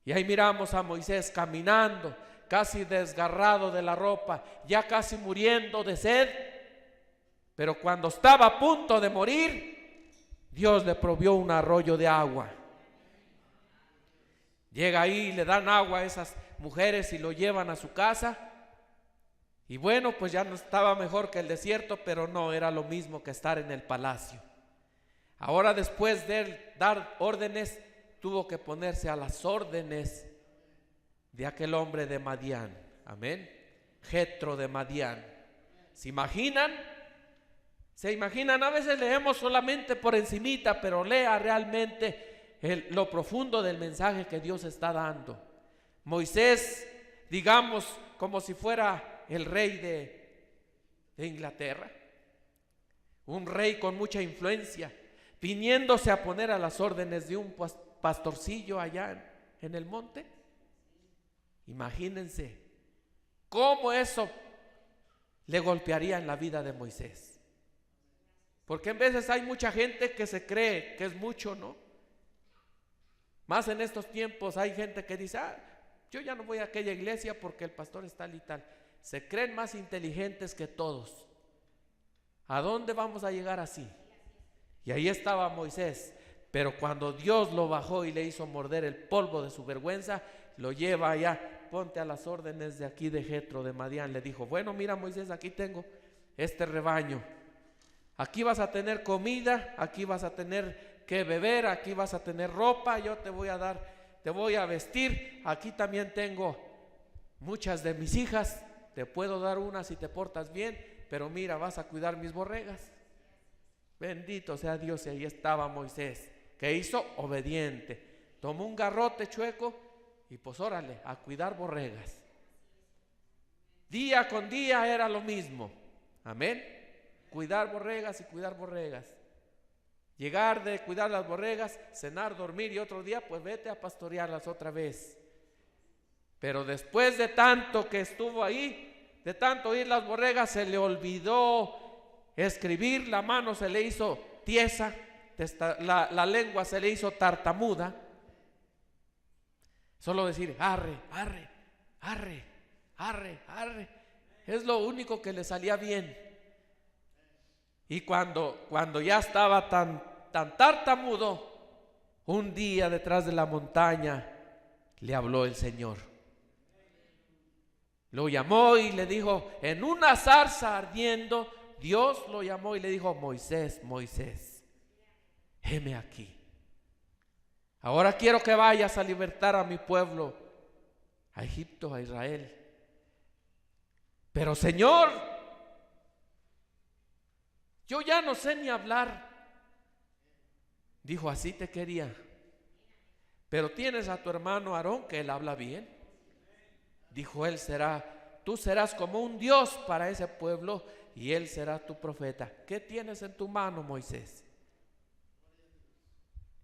y ahí miramos a Moisés caminando, casi desgarrado de la ropa, ya casi muriendo de sed. Pero cuando estaba a punto de morir, Dios le proveyó un arroyo de agua. Llega ahí, le dan agua a esas mujeres y lo llevan a su casa. Y bueno, pues ya no estaba mejor que el desierto, pero no era lo mismo que estar en el palacio. Ahora, después de dar órdenes, tuvo que ponerse a las órdenes de aquel hombre de Madián. Amén. Jetro de Madián. ¿Se imaginan? ¿Se imaginan? A veces leemos solamente por encimita, pero lea realmente lo profundo del mensaje que Dios está dando. Moisés, digamos, como si fuera el rey de Inglaterra, un rey con mucha influencia, viniéndose a poner a las órdenes de un pastorcillo allá en el monte. Imagínense cómo eso le golpearía en la vida de Moisés. Porque en veces hay mucha gente que se cree que es mucho, ¿no? Más en estos tiempos hay gente que dice: yo ya no voy a aquella iglesia porque el pastor es tal y tal. Se creen más inteligentes que todos. ¿A dónde vamos a llegar así? Y ahí estaba Moisés, pero cuando Dios lo bajó y le hizo morder el polvo de su vergüenza, lo lleva allá: ponte a las órdenes de aquí de Jetro de Madián. Le dijo: bueno, mira, Moisés, aquí tengo este rebaño, aquí vas a tener comida, aquí vas a tener que beber, aquí vas a tener ropa, yo te voy a dar, te voy a vestir, aquí también tengo muchas de mis hijas, te puedo dar una si te portas bien, pero mira, vas a cuidar mis borregas. Bendito sea Dios. Y ahí estaba Moisés. ¿Qué hizo? Obediente. Tomó un garrote chueco y pues órale, a cuidar borregas. Día con día era lo mismo. Amén. Cuidar borregas y cuidar borregas. Llegar de cuidar las borregas, cenar, dormir, y otro día pues vete a pastorearlas otra vez. Pero después de tanto que estuvo ahí, de tanto oír las borregas, se le olvidó escribir, la mano se le hizo tiesa, la lengua se le hizo tartamuda. Solo decir arre, arre, arre, arre, arre, es lo único que le salía bien. Y cuando ya estaba tan tartamudo, un día detrás de la montaña le habló el Señor. Lo llamó y le dijo, en una zarza ardiendo, Dios lo llamó y le dijo, Moisés, Moisés, heme aquí. Ahora quiero que vayas a libertar a mi pueblo, a Egipto, a Israel. Pero Señor, yo ya no sé ni hablar. Dijo, así te quería. Pero tienes a tu hermano Aarón, que él habla bien. Dijo, tú serás como un Dios para ese pueblo y él será tu profeta. ¿Qué tienes en tu mano, Moisés?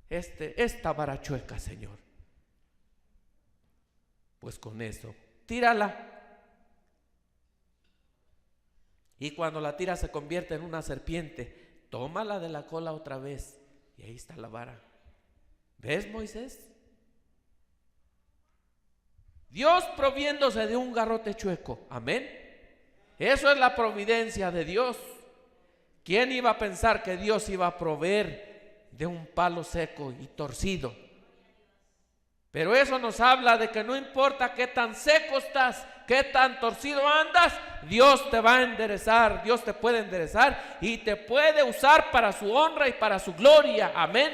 Esta vara chueca, Señor. Pues con eso, tírala. Y cuando la tira se convierte en una serpiente, tómala de la cola otra vez. Y ahí está la vara. ¿Ves, Moisés? Dios proviéndose de un garrote chueco. Amén. Eso es la providencia de Dios. ¿Quién iba a pensar que Dios iba a proveer de un palo seco y torcido? Pero eso nos habla de que no importa qué tan seco estás, qué tan torcido andas, Dios te va a enderezar, Dios te puede enderezar y te puede usar para su honra y para su gloria. Amén.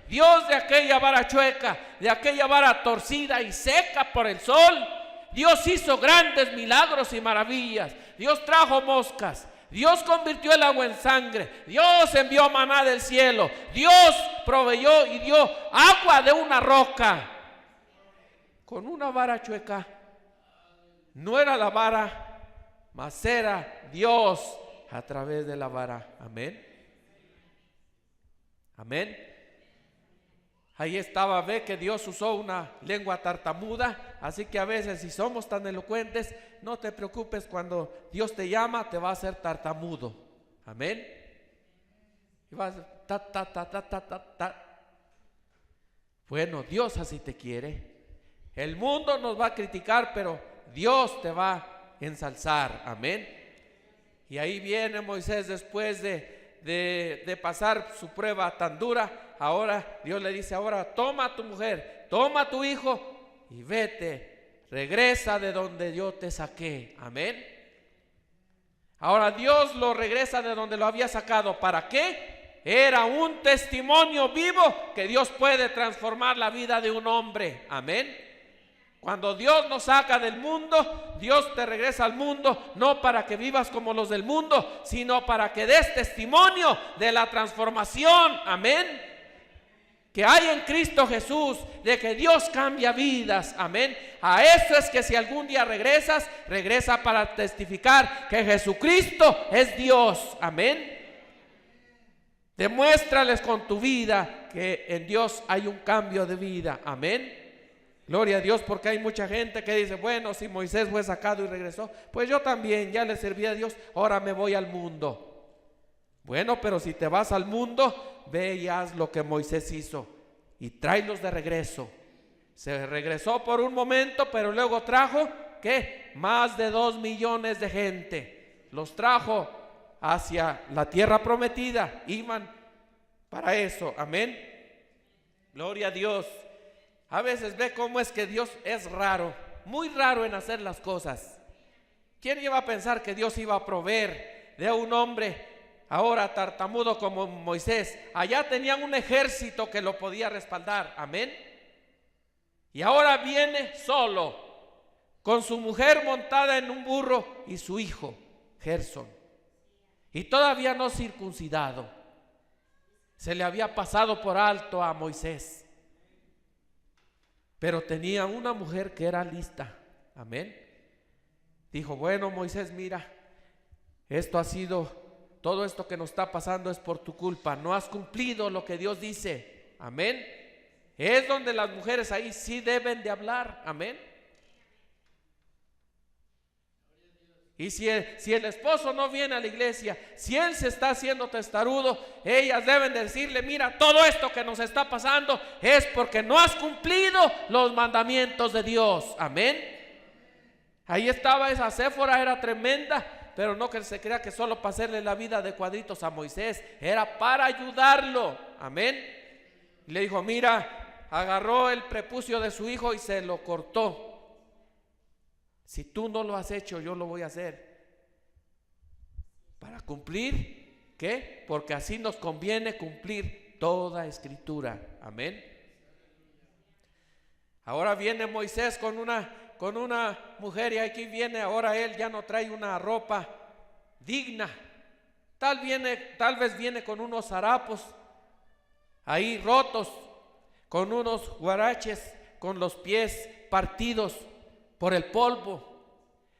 Dios de aquella vara chueca, de aquella vara torcida y seca por el sol, Dios hizo grandes milagros y maravillas. Dios trajo moscas, Dios convirtió el agua en sangre, Dios envió maná del cielo, Dios proveyó y dio agua de una roca con una vara chueca. No era la vara, mas era Dios a través de la vara. Amén. Amén. Ahí estaba, ve que Dios usó una lengua tartamuda, así que a veces si somos tan elocuentes, no te preocupes, cuando Dios te llama te va a hacer tartamudo. Amén. Y vas ta. Bueno, Dios así te quiere. El mundo nos va a criticar, pero Dios te va a ensalzar. Amén. Y ahí viene Moisés después de pasar su prueba tan dura. Ahora Dios le dice, ahora toma a tu mujer, toma a tu hijo y vete, regresa de donde yo te saqué. Amén. Ahora Dios lo regresa de donde lo había sacado. ¿Para qué? Era un testimonio vivo que Dios puede transformar la vida de un hombre. Amén. Cuando Dios nos saca del mundo, Dios te regresa al mundo, no para que vivas como los del mundo, sino para que des testimonio de la transformación. Amén. Que hay en Cristo Jesús, de que Dios cambia vidas. Amén. A eso es que si algún día regresas, regresa para testificar que Jesucristo es Dios. Amén. Demuéstrales con tu vida que en Dios hay un cambio de vida. Amén. Gloria a Dios, porque hay mucha gente que dice, bueno, si Moisés fue sacado y regresó, pues yo también ya le serví a Dios, ahora me voy al mundo. Bueno, pero si te vas al mundo, ve y haz lo que Moisés hizo y tráelos de regreso. Se regresó por un momento, pero luego trajo, ¿qué? Más de 2 millones de gente. Los trajo hacia la tierra prometida, iban para eso. Amén. Gloria a Dios. A veces ve cómo es que Dios es raro, muy raro en hacer las cosas. ¿Quién iba a pensar que Dios iba a proveer de un hombre ahora tartamudo como Moisés? Allá tenían un ejército que lo podía respaldar. Amén. Y ahora viene solo, con su mujer montada en un burro y su hijo, Gersón. Y todavía no circuncidado. Se le había pasado por alto a Moisés. Pero tenía una mujer que era lista. Amén. Dijo, bueno, Moisés, mira, todo esto que nos está pasando es por tu culpa. No has cumplido lo que Dios dice. Amén. Es donde las mujeres ahí sí deben de hablar. Amén. Y si el esposo no viene a la iglesia, si él se está haciendo testarudo, ellas deben decirle, mira, todo esto que nos está pasando es porque no has cumplido los mandamientos de Dios. Amén. Ahí estaba esa Séfora, era tremenda. pero no que se crea que solo para hacerle la vida de cuadritos a Moisés, era para ayudarlo. Amén. Y le dijo, mira, agarró el prepucio de su hijo y se lo cortó. Si tú no lo has hecho, yo lo voy a hacer. Para cumplir, ¿qué? Porque así nos conviene cumplir toda escritura. Amén. Ahora viene Moisés con una mujer, y aquí viene, ahora él ya no trae una ropa digna. Tal vez viene con unos harapos ahí rotos, con unos guaraches, con los pies partidos por el polvo,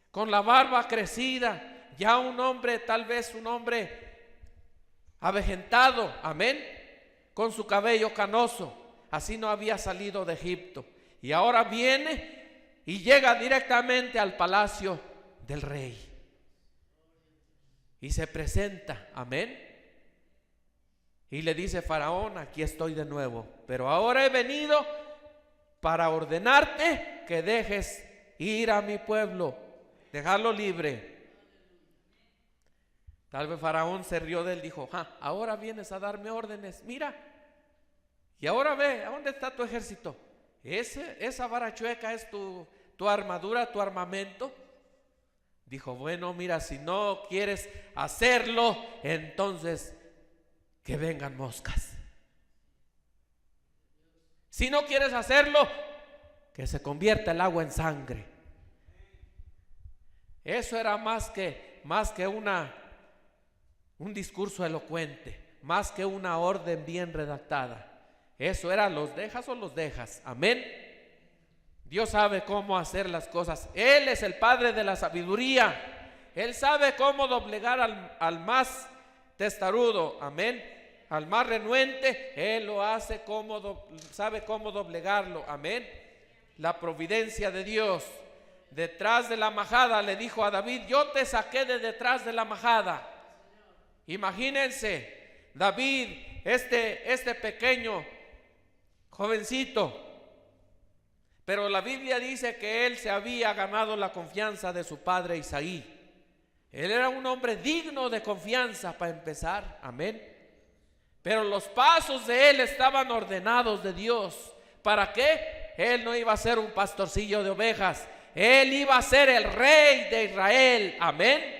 con la barba crecida, ya un hombre, tal vez un hombre avejentado, amén, con su cabello canoso. Así no había salido de Egipto. Y ahora viene y llega directamente al palacio del rey. Y se presenta, amén. Y le dice Faraón, aquí estoy de nuevo, pero ahora he venido para ordenarte que dejes ir a mi pueblo, dejarlo libre. Tal vez Faraón se rió de él, dijo, ahora vienes a darme órdenes, mira, y ahora ve, ¿a dónde está tu ejército? Esa vara chueca es tu armadura, tu armamento. Dijo, bueno, mira, si no quieres hacerlo, entonces que vengan moscas. Si no quieres hacerlo, que se convierta el agua en sangre. Eso era más que un discurso elocuente, más que una orden bien redactada. Eso era, ¿los dejas o los dejas? Amén. Dios sabe cómo hacer las cosas. Él es el Padre de la sabiduría. Él sabe cómo doblegar al más testarudo, amén, al más renuente. Él lo hace sabe cómo doblegarlo, amén. La providencia de Dios. Detrás de la majada le dijo a David, yo te saqué de detrás de la majada. Imagínense, David, este pequeño jovencito, pero la Biblia dice que él se había ganado la confianza de su padre Isaí. Él era un hombre digno de confianza para empezar, amén. Pero los pasos de él estaban ordenados de Dios. ¿Para qué? Él no iba a ser un pastorcillo de ovejas, él iba a ser el rey de Israel, amén.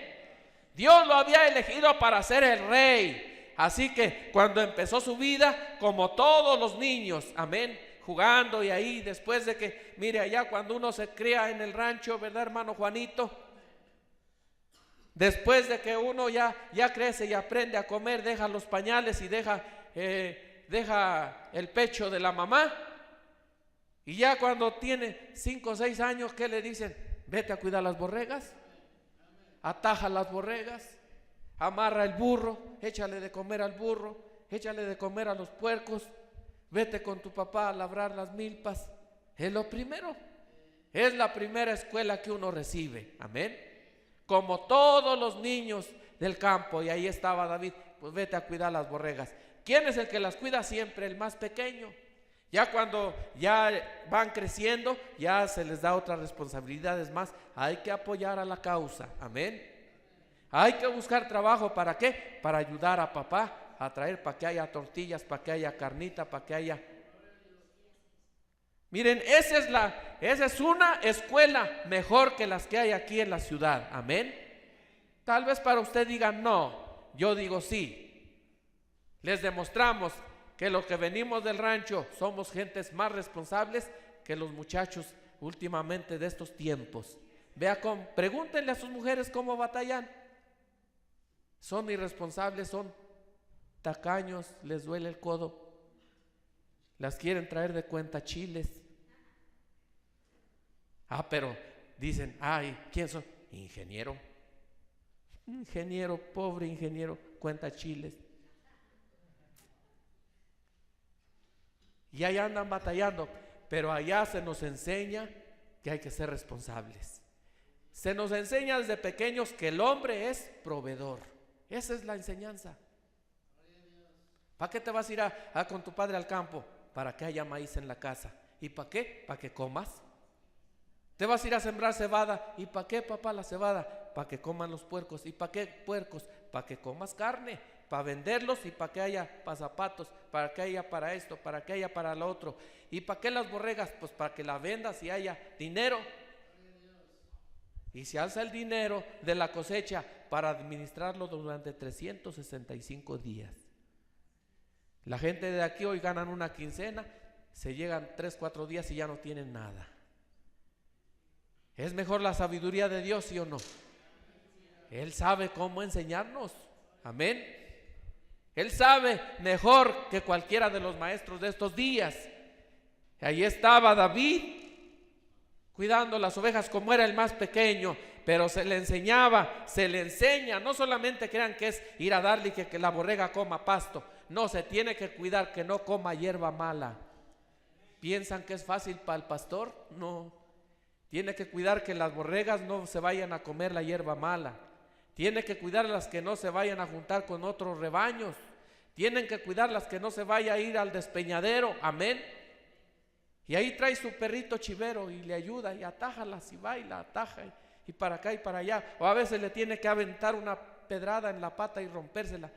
Dios lo había elegido para ser el rey. Así que cuando empezó su vida, como todos los niños, amén, jugando, y ahí después de que, mire, allá cuando uno se cría en el rancho, ¿verdad, hermano Juanito? Después de que uno ya crece y aprende a comer, deja los pañales y deja el pecho de la mamá. Y ya cuando tiene 5 o 6 años, ¿qué le dicen? Vete a cuidar las borregas, ataja las borregas, amarra el burro, échale de comer al burro, échale de comer a los puercos, vete con tu papá a labrar las milpas. Es lo primero, es la primera escuela que uno recibe, amén. Como todos los niños del campo, y ahí estaba David, pues vete a cuidar las borregas. ¿Quién es el que las cuida siempre? El más pequeño. Ya cuando ya van creciendo, ya se les da otras responsabilidades más. Hay que apoyar a la causa, amén. Hay que buscar trabajo, ¿para qué? Para ayudar a papá a traer, para que haya tortillas, para que haya carnita, para que haya... Miren, esa es una escuela mejor que las que hay aquí en la ciudad, amén. Tal vez para usted diga no, yo digo sí. Les demostramos que los que venimos del rancho somos gentes más responsables que los muchachos últimamente de estos tiempos. Pregúntenle a sus mujeres cómo batallan. Son irresponsables, son tacaños, les duele el codo, las quieren traer de cuenta chiles. Pero dicen, ¿quién son? Ingeniero, pobre ingeniero, cuenta chiles. Y allá andan batallando, pero allá se nos enseña que hay que ser responsables. Se nos enseña desde pequeños que el hombre es proveedor. Esa es la enseñanza. ¿Para qué te vas a ir con tu padre al campo? Para que haya maíz en la casa. ¿Y para qué? Para que comas. ¿Te vas a ir a sembrar cebada? ¿Y para qué, papá, la cebada? para que coman los puercos. ¿Y para qué puercos? Para que comas carne, para venderlos y para que haya para zapatos, para que haya para esto, para que haya para lo otro. ¿Y para qué las borregas? Pues para que las vendas y haya dinero. Y se alza el dinero de la cosecha para administrarlo durante 365 días. La gente de aquí hoy ganan una quincena, se llegan 3-4 días y ya no tienen nada. ¿Es mejor la sabiduría de Dios, sí o no? Él sabe cómo enseñarnos. Amén. Él sabe mejor que cualquiera de los maestros de estos días. Ahí estaba David cuidando las ovejas como era el más pequeño, pero se le enseñaba, se le enseña. No solamente crean que es ir a darle y que la borrega coma pasto. No, se tiene que cuidar que no coma hierba mala. ¿Piensan que es fácil para el pastor? No. Tiene que cuidar que las borregas no se vayan a comer la hierba mala. Tiene que cuidar las que no se vayan a juntar con otros rebaños. Tienen que cuidar las que no se vaya a ir al despeñadero. Amén. Y ahí trae su perrito chivero y le ayuda y atájalas y baila, ataja y para acá y para allá. O a veces le tiene que aventar una pedrada en la pata y rompérsela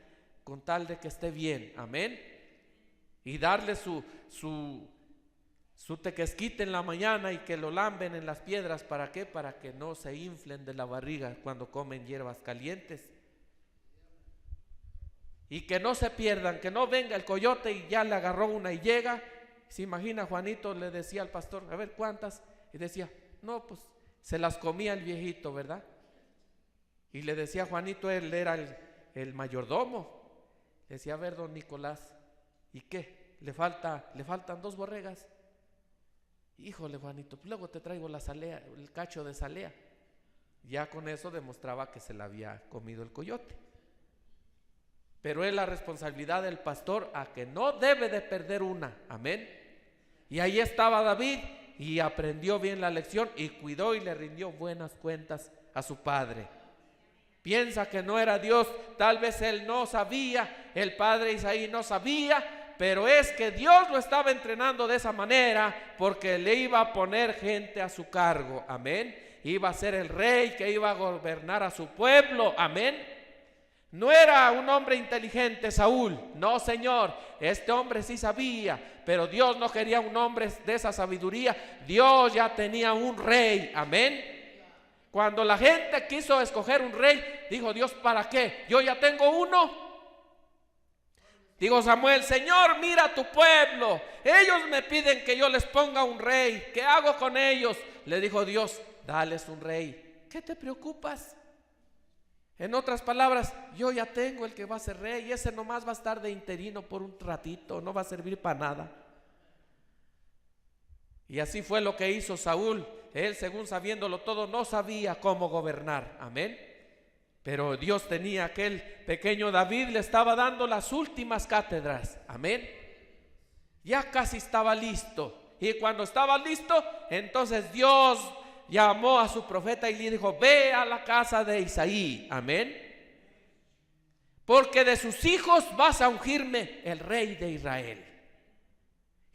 con tal de que esté bien. Amén. Y darle su tequesquite en la mañana y que lo lamben en las piedras. ¿Para qué? Para que no se inflen de la barriga cuando comen hierbas calientes. Y que no se pierdan, que no venga el coyote y ya le agarró una y llega. Se imagina, Juanito le decía al pastor, a ver cuántas, y decía, no, pues se las comía el viejito, ¿verdad? Y le decía a Juanito, él era el mayordomo. Le decía, a ver, don Nicolás, ¿y qué? ¿Le faltan 2 borregas? Híjole, Juanito, pues luego te traigo la salea, el cacho de salea. Ya con eso demostraba que se la había comido el coyote. Pero es la responsabilidad del pastor a que no debe de perder una. Amén. Y ahí estaba David y aprendió bien la lección y cuidó y le rindió buenas cuentas a su padre. Piensa que no era Dios, tal vez él no sabía, el padre Isaí no sabía, pero es que Dios lo estaba entrenando de esa manera porque le iba a poner gente a su cargo. Amén. Iba a ser el rey que iba a gobernar a su pueblo. Amén. No era un hombre inteligente Saúl, no señor, este hombre sí sabía, pero Dios no quería un hombre de esa sabiduría. Dios ya tenía un rey. Amén. Cuando la gente quiso escoger un rey, dijo Dios, ¿para qué? Yo ya tengo uno. Dijo Samuel, Señor, mira a tu pueblo, ellos me piden que yo les ponga un rey, ¿qué hago con ellos? Le dijo Dios, dales un rey. ¿Qué te preocupas? En otras palabras, yo ya tengo el que va a ser rey y ese nomás va a estar de interino por un ratito, no va a servir para nada. Y así fue lo que hizo Saúl. Él, según sabiéndolo todo, no sabía cómo gobernar. Amén. Pero Dios tenía aquel pequeño David, le estaba dando las últimas cátedras. Amén. Ya casi estaba listo. Y cuando estaba listo, entonces Dios llamó a su profeta y le dijo, ve a la casa de Isaí. Amén. Porque de sus hijos vas a ungirme el rey de Israel.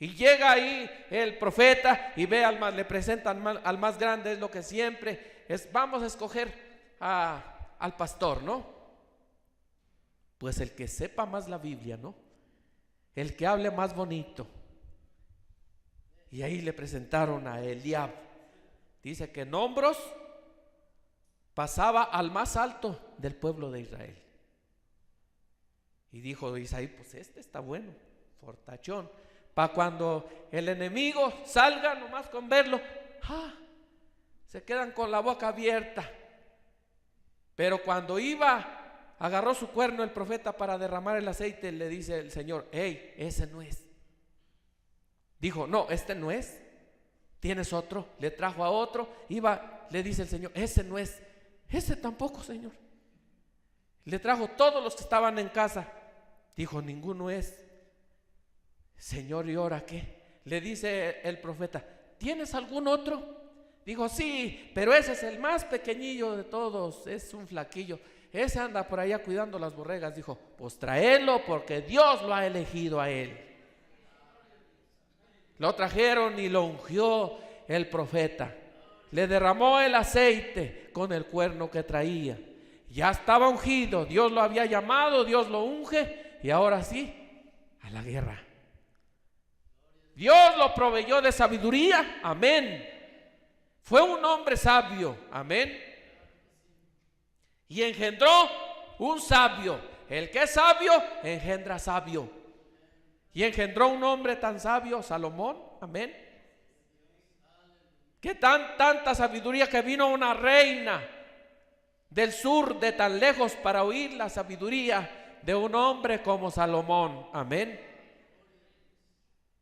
Y llega ahí el profeta y ve le presentan al más grande, es lo que siempre es, vamos a escoger al pastor, ¿no? Pues el que sepa más la Biblia, ¿no? El que hable más bonito. Y ahí le presentaron a Eliab. Dice que en hombros pasaba al más alto del pueblo de Israel. Y dijo Isaí, pues este está bueno, fortachón. Para cuando el enemigo salga, nomás con verlo, se quedan con la boca abierta. Pero cuando agarró su cuerno el profeta para derramar el aceite, le dice el Señor, hey, ese no es. Dijo, no, este no es. ¿Tienes otro? Le trajo a otro. Le dice el Señor, ese no es. Ese tampoco, Señor. Le trajo todos los que estaban en casa. Dijo, ninguno es. Señor, ¿y ahora qué? Le dice el profeta, ¿tienes algún otro? Dijo, sí, pero ese es el más pequeñillo de todos, es un flaquillo. Ese anda por allá cuidando las borregas. Dijo, pues tráelo porque Dios lo ha elegido a él. Lo trajeron y lo ungió el profeta. le derramó el aceite con el cuerno que traía. Ya estaba ungido, Dios lo había llamado, Dios lo unge y ahora sí, a la guerra. Dios lo proveyó de sabiduría, amén. Fue un hombre sabio, amén. Y engendró un sabio. El que es sabio, engendra sabio. Y engendró un hombre tan sabio, Salomón, amén. Que tanta sabiduría que vino una reina del sur de tan lejos para oír la sabiduría de un hombre como Salomón, amén.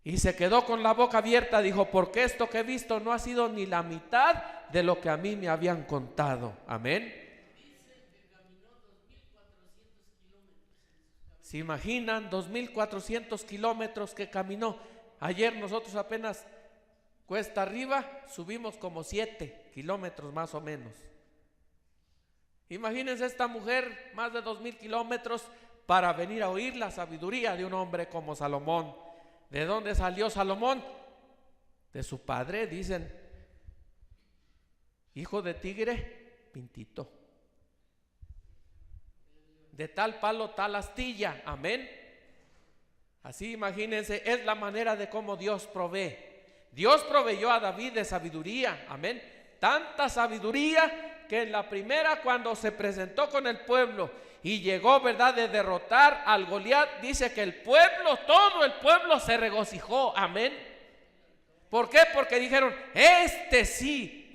Y se quedó con la boca abierta, dijo, porque esto que he visto no ha sido ni la mitad de lo que a mí me habían contado, amén. ¿Se imaginan 2.400 kilómetros que caminó? Ayer nosotros apenas cuesta arriba subimos como 7 kilómetros más o menos. Imagínense esta mujer, más de 2.000 kilómetros para venir a oír la sabiduría de un hombre como Salomón. ¿De dónde salió Salomón? De su padre, dicen, hijo de tigre, pintito. De tal palo, tal astilla, amén. Así imagínense, es la manera de cómo Dios provee. Dios proveyó a David de sabiduría, amén. Tanta sabiduría que en la primera, cuando se presentó con el pueblo y llegó, verdad, de derrotar al Goliat, dice que el pueblo, todo el pueblo se regocijó, amén. ¿Por qué? Porque dijeron, este sí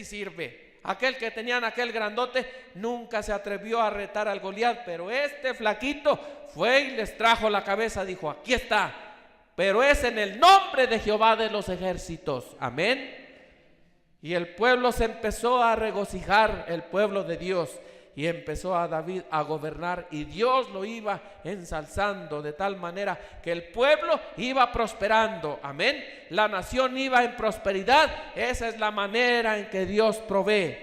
sirve. Aquel que tenían, aquel grandote, nunca se atrevió a retar al Goliat, pero este flaquito fue y les trajo la cabeza, dijo, aquí está, pero es en el nombre de Jehová de los ejércitos, amén. Y el pueblo se empezó a regocijar, el pueblo de Dios, y empezó a David a gobernar, y Dios lo iba ensalzando de tal manera que el pueblo iba prosperando, amén. La nación iba en prosperidad. Esa es la manera en que Dios provee,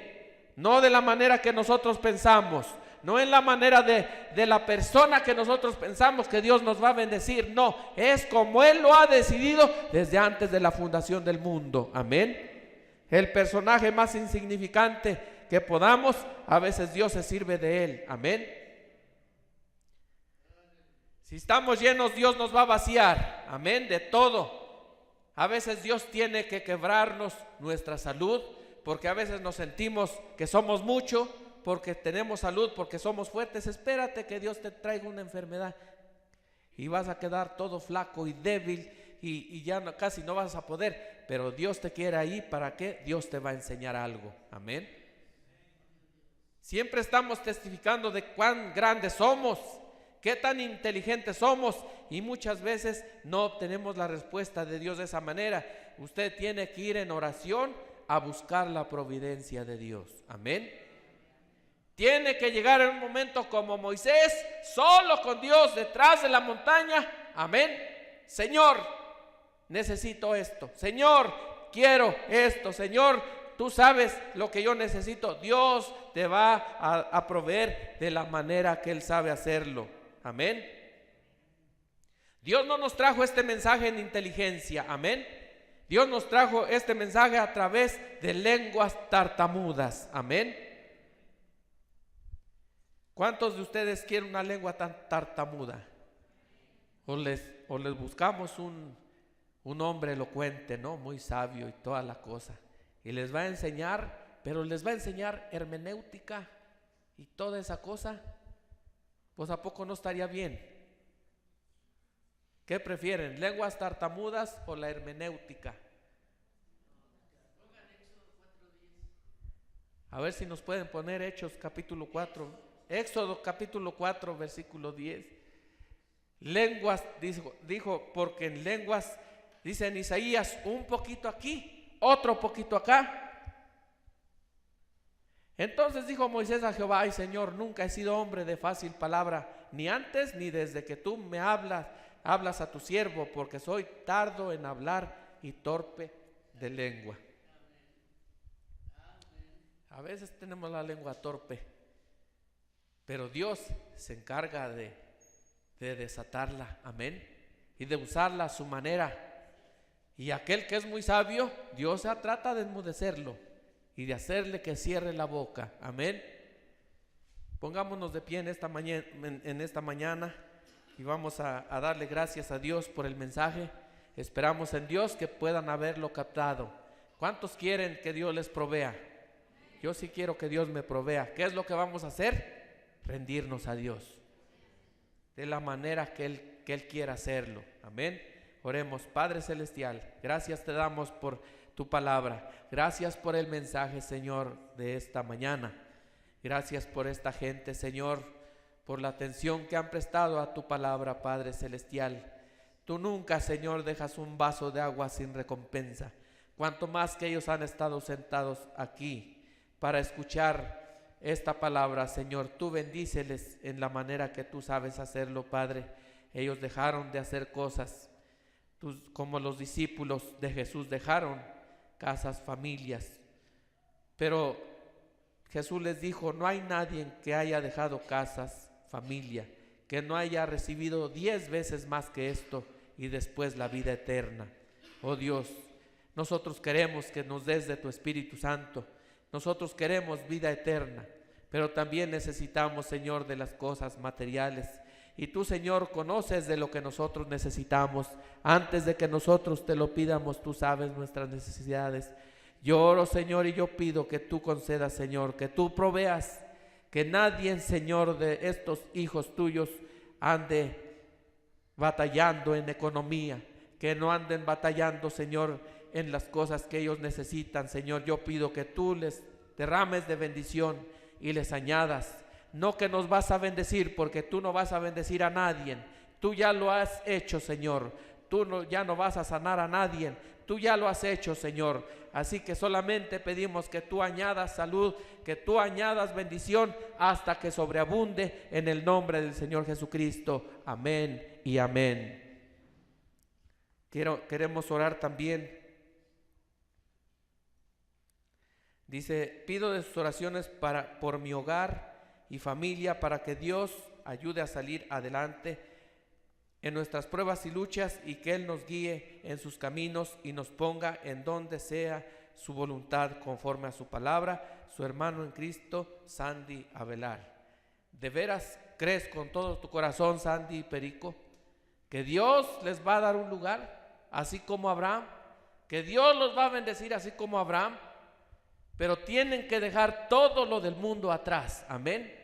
no de la manera que nosotros pensamos, no en la manera de la persona que nosotros pensamos que Dios nos va a bendecir, no, es como Él lo ha decidido desde antes de la fundación del mundo, amén. El personaje más insignificante que podamos, a veces Dios se sirve de él, amén. Si estamos llenos, Dios nos va a vaciar, amén, de todo. A veces Dios tiene que quebrarnos nuestra salud, porque a veces nos sentimos que somos mucho, porque tenemos salud, porque somos fuertes. Espérate que Dios te traiga una enfermedad y vas a quedar todo flaco y débil y ya casi no vas a poder, pero Dios te quiere ahí. ¿Para qué? Dios te va a enseñar algo, amén. Siempre estamos testificando de cuán grandes somos, qué tan inteligentes somos, y muchas veces no obtenemos la respuesta de Dios de esa manera. Usted tiene que ir en oración a buscar la providencia de Dios, amén. Tiene que llegar en un momento como Moisés, solo con Dios detrás de la montaña, amén. Señor, necesito esto, Señor, quiero esto, Señor, tú sabes lo que yo necesito. Dios te va a proveer de la manera que Él sabe hacerlo, amén. Dios no nos trajo este mensaje en inteligencia, amén. Dios nos trajo este mensaje a través de lenguas tartamudas, amén. ¿Cuántos de ustedes quieren una lengua tan tartamuda? O les buscamos un hombre elocuente, ¿no? Muy sabio y toda la cosa, y les va a enseñar, pero les va a enseñar hermenéutica y toda esa cosa. Pues ¿a poco no estaría bien? ¿Qué prefieren? ¿Lenguas tartamudas o la hermenéutica? A ver si nos pueden poner Hechos capítulo 4, Éxodo capítulo 4 versículo 10. Lenguas, dijo, porque en lenguas, dice en Isaías, un poquito aquí, otro poquito acá. Entonces dijo Moisés a Jehová: ay, Señor, nunca he sido hombre de fácil palabra, ni antes ni desde que tú me hablas a tu siervo, porque soy tardo en hablar y torpe de lengua. A veces tenemos la lengua torpe, pero Dios se encarga de desatarla, amén, y de usarla a su manera. Y aquel que es muy sabio, Dios se trata de enmudecerlo. y de hacerle que cierre la boca. Amén. Pongámonos de pie en esta mañana y vamos a darle gracias a Dios por el mensaje. Esperamos en Dios que puedan haberlo captado. ¿Cuántos quieren que Dios les provea? Yo sí quiero que Dios me provea. ¿Qué es lo que vamos a hacer? Rendirnos a Dios de la manera que Él quiera hacerlo. Amén. Oremos. Padre Celestial, gracias te damos por tu palabra. Gracias por el mensaje, Señor, de esta mañana. Gracias por esta gente, Señor, por la atención que han prestado a tu palabra, Padre Celestial. Tú nunca, Señor, dejas un vaso de agua sin recompensa. Cuanto más que ellos han estado sentados aquí para escuchar esta palabra, Señor, tú bendíceles en la manera que tú sabes hacerlo, Padre. Ellos dejaron de hacer cosas, como los discípulos de Jesús dejaron casas, familias. Pero Jesús les dijo, no hay nadie que haya dejado casas, familia, que no haya recibido 10 veces más que esto y después la vida eterna. Oh Dios, nosotros queremos que nos des de tu Espíritu Santo. Nosotros queremos vida eterna, pero también necesitamos, Señor, de las cosas materiales. Y tú, Señor, conoces de lo que nosotros necesitamos. Antes de que nosotros te lo pidamos, tú sabes nuestras necesidades. Yo oro, Señor, y yo pido que tú concedas, Señor, que tú proveas, que nadie, Señor, de estos hijos tuyos ande batallando en economía, que no anden batallando, Señor, en las cosas que ellos necesitan. Señor, yo pido que tú les derrames de bendición y les añadas. No que nos vas a bendecir, porque tú no vas a bendecir a nadie. Tú ya lo has hecho, Señor. Ya no vas a sanar a nadie. Tú ya lo has hecho, Señor. Así que solamente pedimos que tú añadas salud, que tú añadas bendición hasta que sobreabunde en el nombre del Señor Jesucristo. Amén y amén. Queremos orar también. Dice, pido de sus oraciones por mi hogar y familia, para que Dios ayude a salir adelante en nuestras pruebas y luchas, y que Él nos guíe en sus caminos y nos ponga en donde sea su voluntad conforme a su palabra. Su hermano en Cristo, Sandy Avelar. ¿De veras crees con todo tu corazón, Sandy y Perico, que Dios les va a dar un lugar, así como Abraham? Que Dios los va a bendecir así como Abraham. Pero tienen que dejar todo lo del mundo atrás. Amén.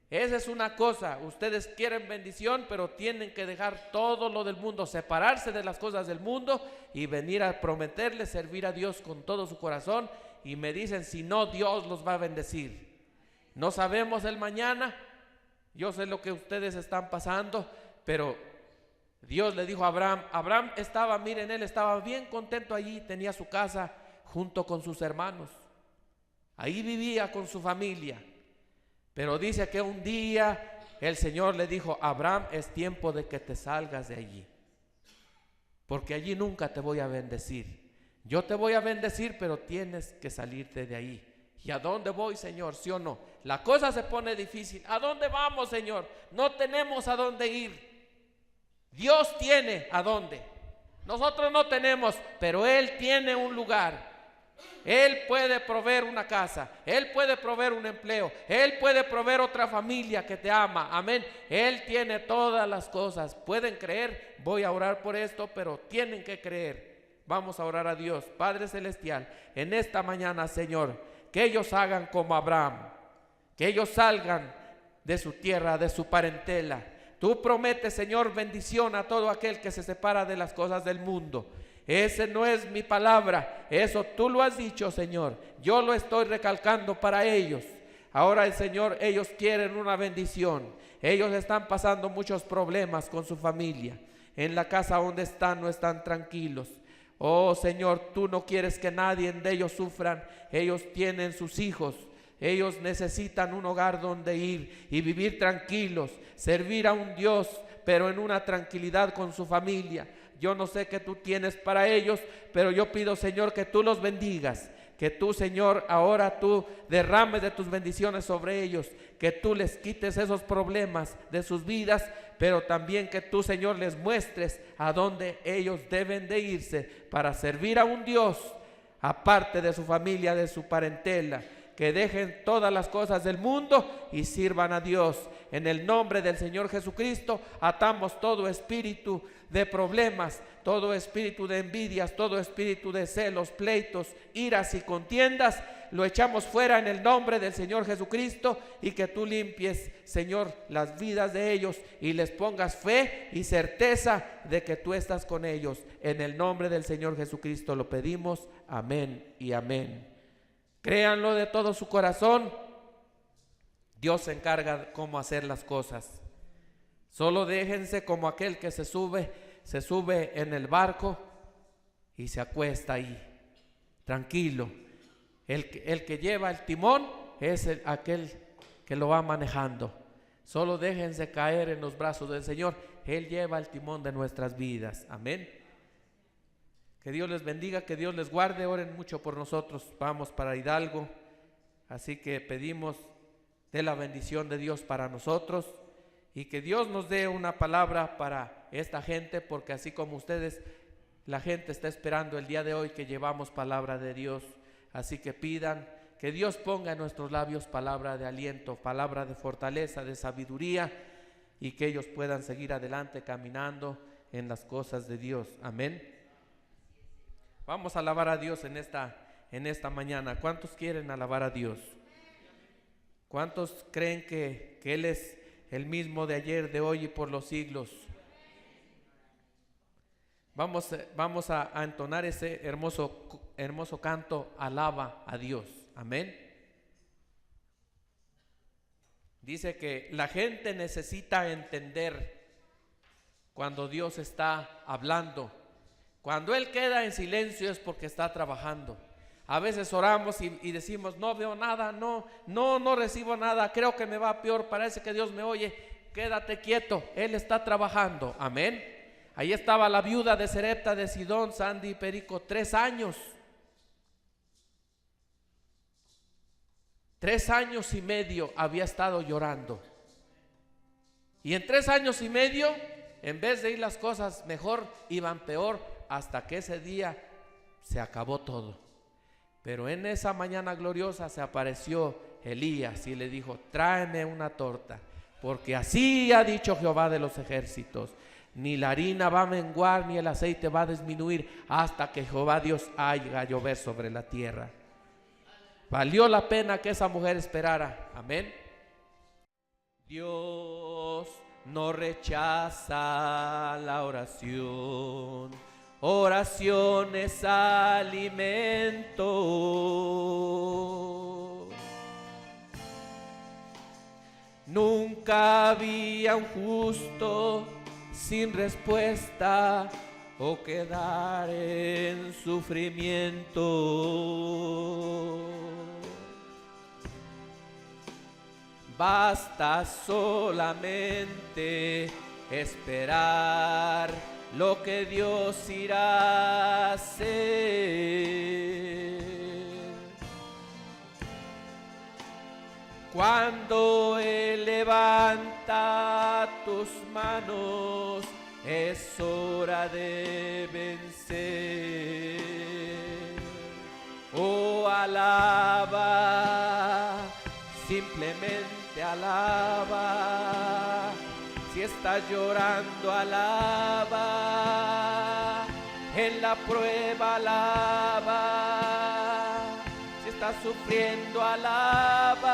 Esa es una cosa. Ustedes quieren bendición, pero tienen que dejar todo lo del mundo, separarse de las cosas del mundo y venir a prometerle servir a Dios con todo su corazón. Y me dicen, si no, Dios los va a bendecir. No sabemos el mañana. Yo sé lo que ustedes están pasando, pero Dios le dijo a Abraham. Abraham estaba, miren, él estaba bien contento allí, tenía su casa junto con sus hermanos. Ahí vivía con su familia. Pero dice que un día el Señor le dijo, Abraham, es tiempo de que te salgas de allí, porque allí nunca te voy a bendecir. Yo te voy a bendecir, pero tienes que salirte de ahí. ¿Y a dónde voy, Señor? ¿Sí o no? La cosa se pone difícil. ¿A dónde vamos, Señor? No tenemos a dónde ir. Dios tiene a dónde. Nosotros no tenemos, pero Él tiene un lugar. Él puede proveer una casa, Él puede proveer un empleo, Él puede proveer otra familia que te ama. Amén. Él tiene todas las cosas. ¿Pueden creer? Voy a orar por esto, pero tienen que creer. Vamos a orar a Dios. Padre Celestial, en esta mañana, Señor, que ellos hagan como Abraham, que ellos salgan de su tierra, de su parentela. Tú prometes, Señor, bendición a todo aquel que se separa de las cosas del mundo. Ese no es mi palabra, eso tú lo has dicho, Señor. Yo lo estoy recalcando para ellos. Ahora el Señor, ellos quieren una bendición. Ellos están pasando muchos problemas con su familia. En la casa donde están no están tranquilos. Oh Señor, tú no quieres que nadie de ellos sufran. Ellos tienen sus hijos. Ellos necesitan un hogar donde ir y vivir tranquilos, servir a un Dios, pero en una tranquilidad con su familia. Yo no sé qué tú tienes para ellos, pero yo pido, Señor, que tú los bendigas. Que tú, Señor, ahora tú derrames de tus bendiciones sobre ellos. Que tú les quites esos problemas de sus vidas, pero también que tú, Señor, les muestres a dónde ellos deben de irse para servir a un Dios, aparte de su familia, de su parentela, que dejen todas las cosas del mundo y sirvan a Dios. En el nombre del Señor Jesucristo atamos todo espíritu de problemas, todo espíritu de envidias, todo espíritu de celos, pleitos, iras y contiendas. Lo echamos fuera en el nombre del Señor Jesucristo, y que tú limpies, Señor, las vidas de ellos y les pongas fe y certeza de que tú estás con ellos. En el nombre del Señor Jesucristo lo pedimos. Amén y amén. Créanlo de todo su corazón. Dios se encarga de cómo hacer las cosas. Solo déjense como aquel que se sube en el barco y se acuesta ahí, tranquilo. El que lleva el timón es aquel que lo va manejando. Solo déjense caer en los brazos del Señor. Él lleva el timón de nuestras vidas. Amén. Que Dios les bendiga, que Dios les guarde. Oren mucho por nosotros. Vamos para Hidalgo. Así que pedimos de la bendición de Dios para nosotros, y que Dios nos dé una palabra para esta gente, porque así como ustedes, la gente está esperando el día de hoy que llevamos palabra de Dios. Así que pidan que Dios ponga en nuestros labios palabra de aliento, palabra de fortaleza, de sabiduría, y que ellos puedan seguir adelante caminando en las cosas de Dios. Amén. Vamos a alabar a Dios en esta mañana. ¿Cuántos quieren alabar a Dios? ¿Cuántos creen que Él es el mismo de ayer, de hoy y por los siglos? Vamos a entonar ese hermoso canto, alaba a Dios. Amén. Dice que la gente necesita entender cuando Dios está hablando. Cuando Él queda en silencio es porque está trabajando. A veces oramos y decimos, no veo nada, no recibo nada, creo que me va peor, parece que Dios me oye. Quédate quieto, Él está trabajando. Amén. Ahí estaba la viuda de Sarepta de Sidón, Sandy y Perico, 3 años. 3 años y medio había estado llorando. Y en 3 años y medio, en vez de ir las cosas mejor, iban peor, hasta que ese día se acabó todo. Pero en esa mañana gloriosa se apareció Elías y le dijo, tráeme una torta, porque así ha dicho Jehová de los ejércitos, ni la harina va a menguar, ni el aceite va a disminuir, hasta que Jehová Dios haga llover sobre la tierra. Valió la pena que esa mujer esperara. Amén. Dios no rechaza la oración. Oración es alimento. Nunca había un justo sin respuesta o quedar en sufrimiento. Basta solamente esperar lo que Dios irá a hacer. Cuando Él levanta tus manos, es hora de vencer. Oh, alaba, simplemente alaba. Si estás llorando, alaba. En la prueba, alaba. Si estás sufriendo, alaba.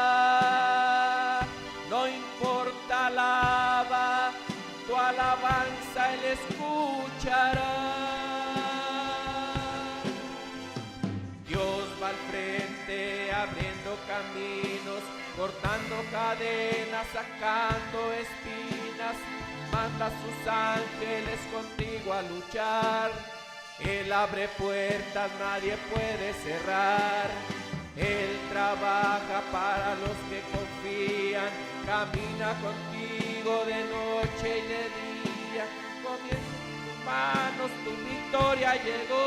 No importa, alaba. Tu alabanza Él escuchará. Dios va al frente abriendo caminos, cortando cadenas, sacando espinas. Manda a sus ángeles contigo a luchar. Él abre puertas, nadie puede cerrar. Él trabaja para los que confían. Camina contigo de noche y de día. Comienza en tus manos, tu victoria llegó.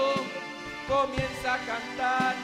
Comienza a cantar.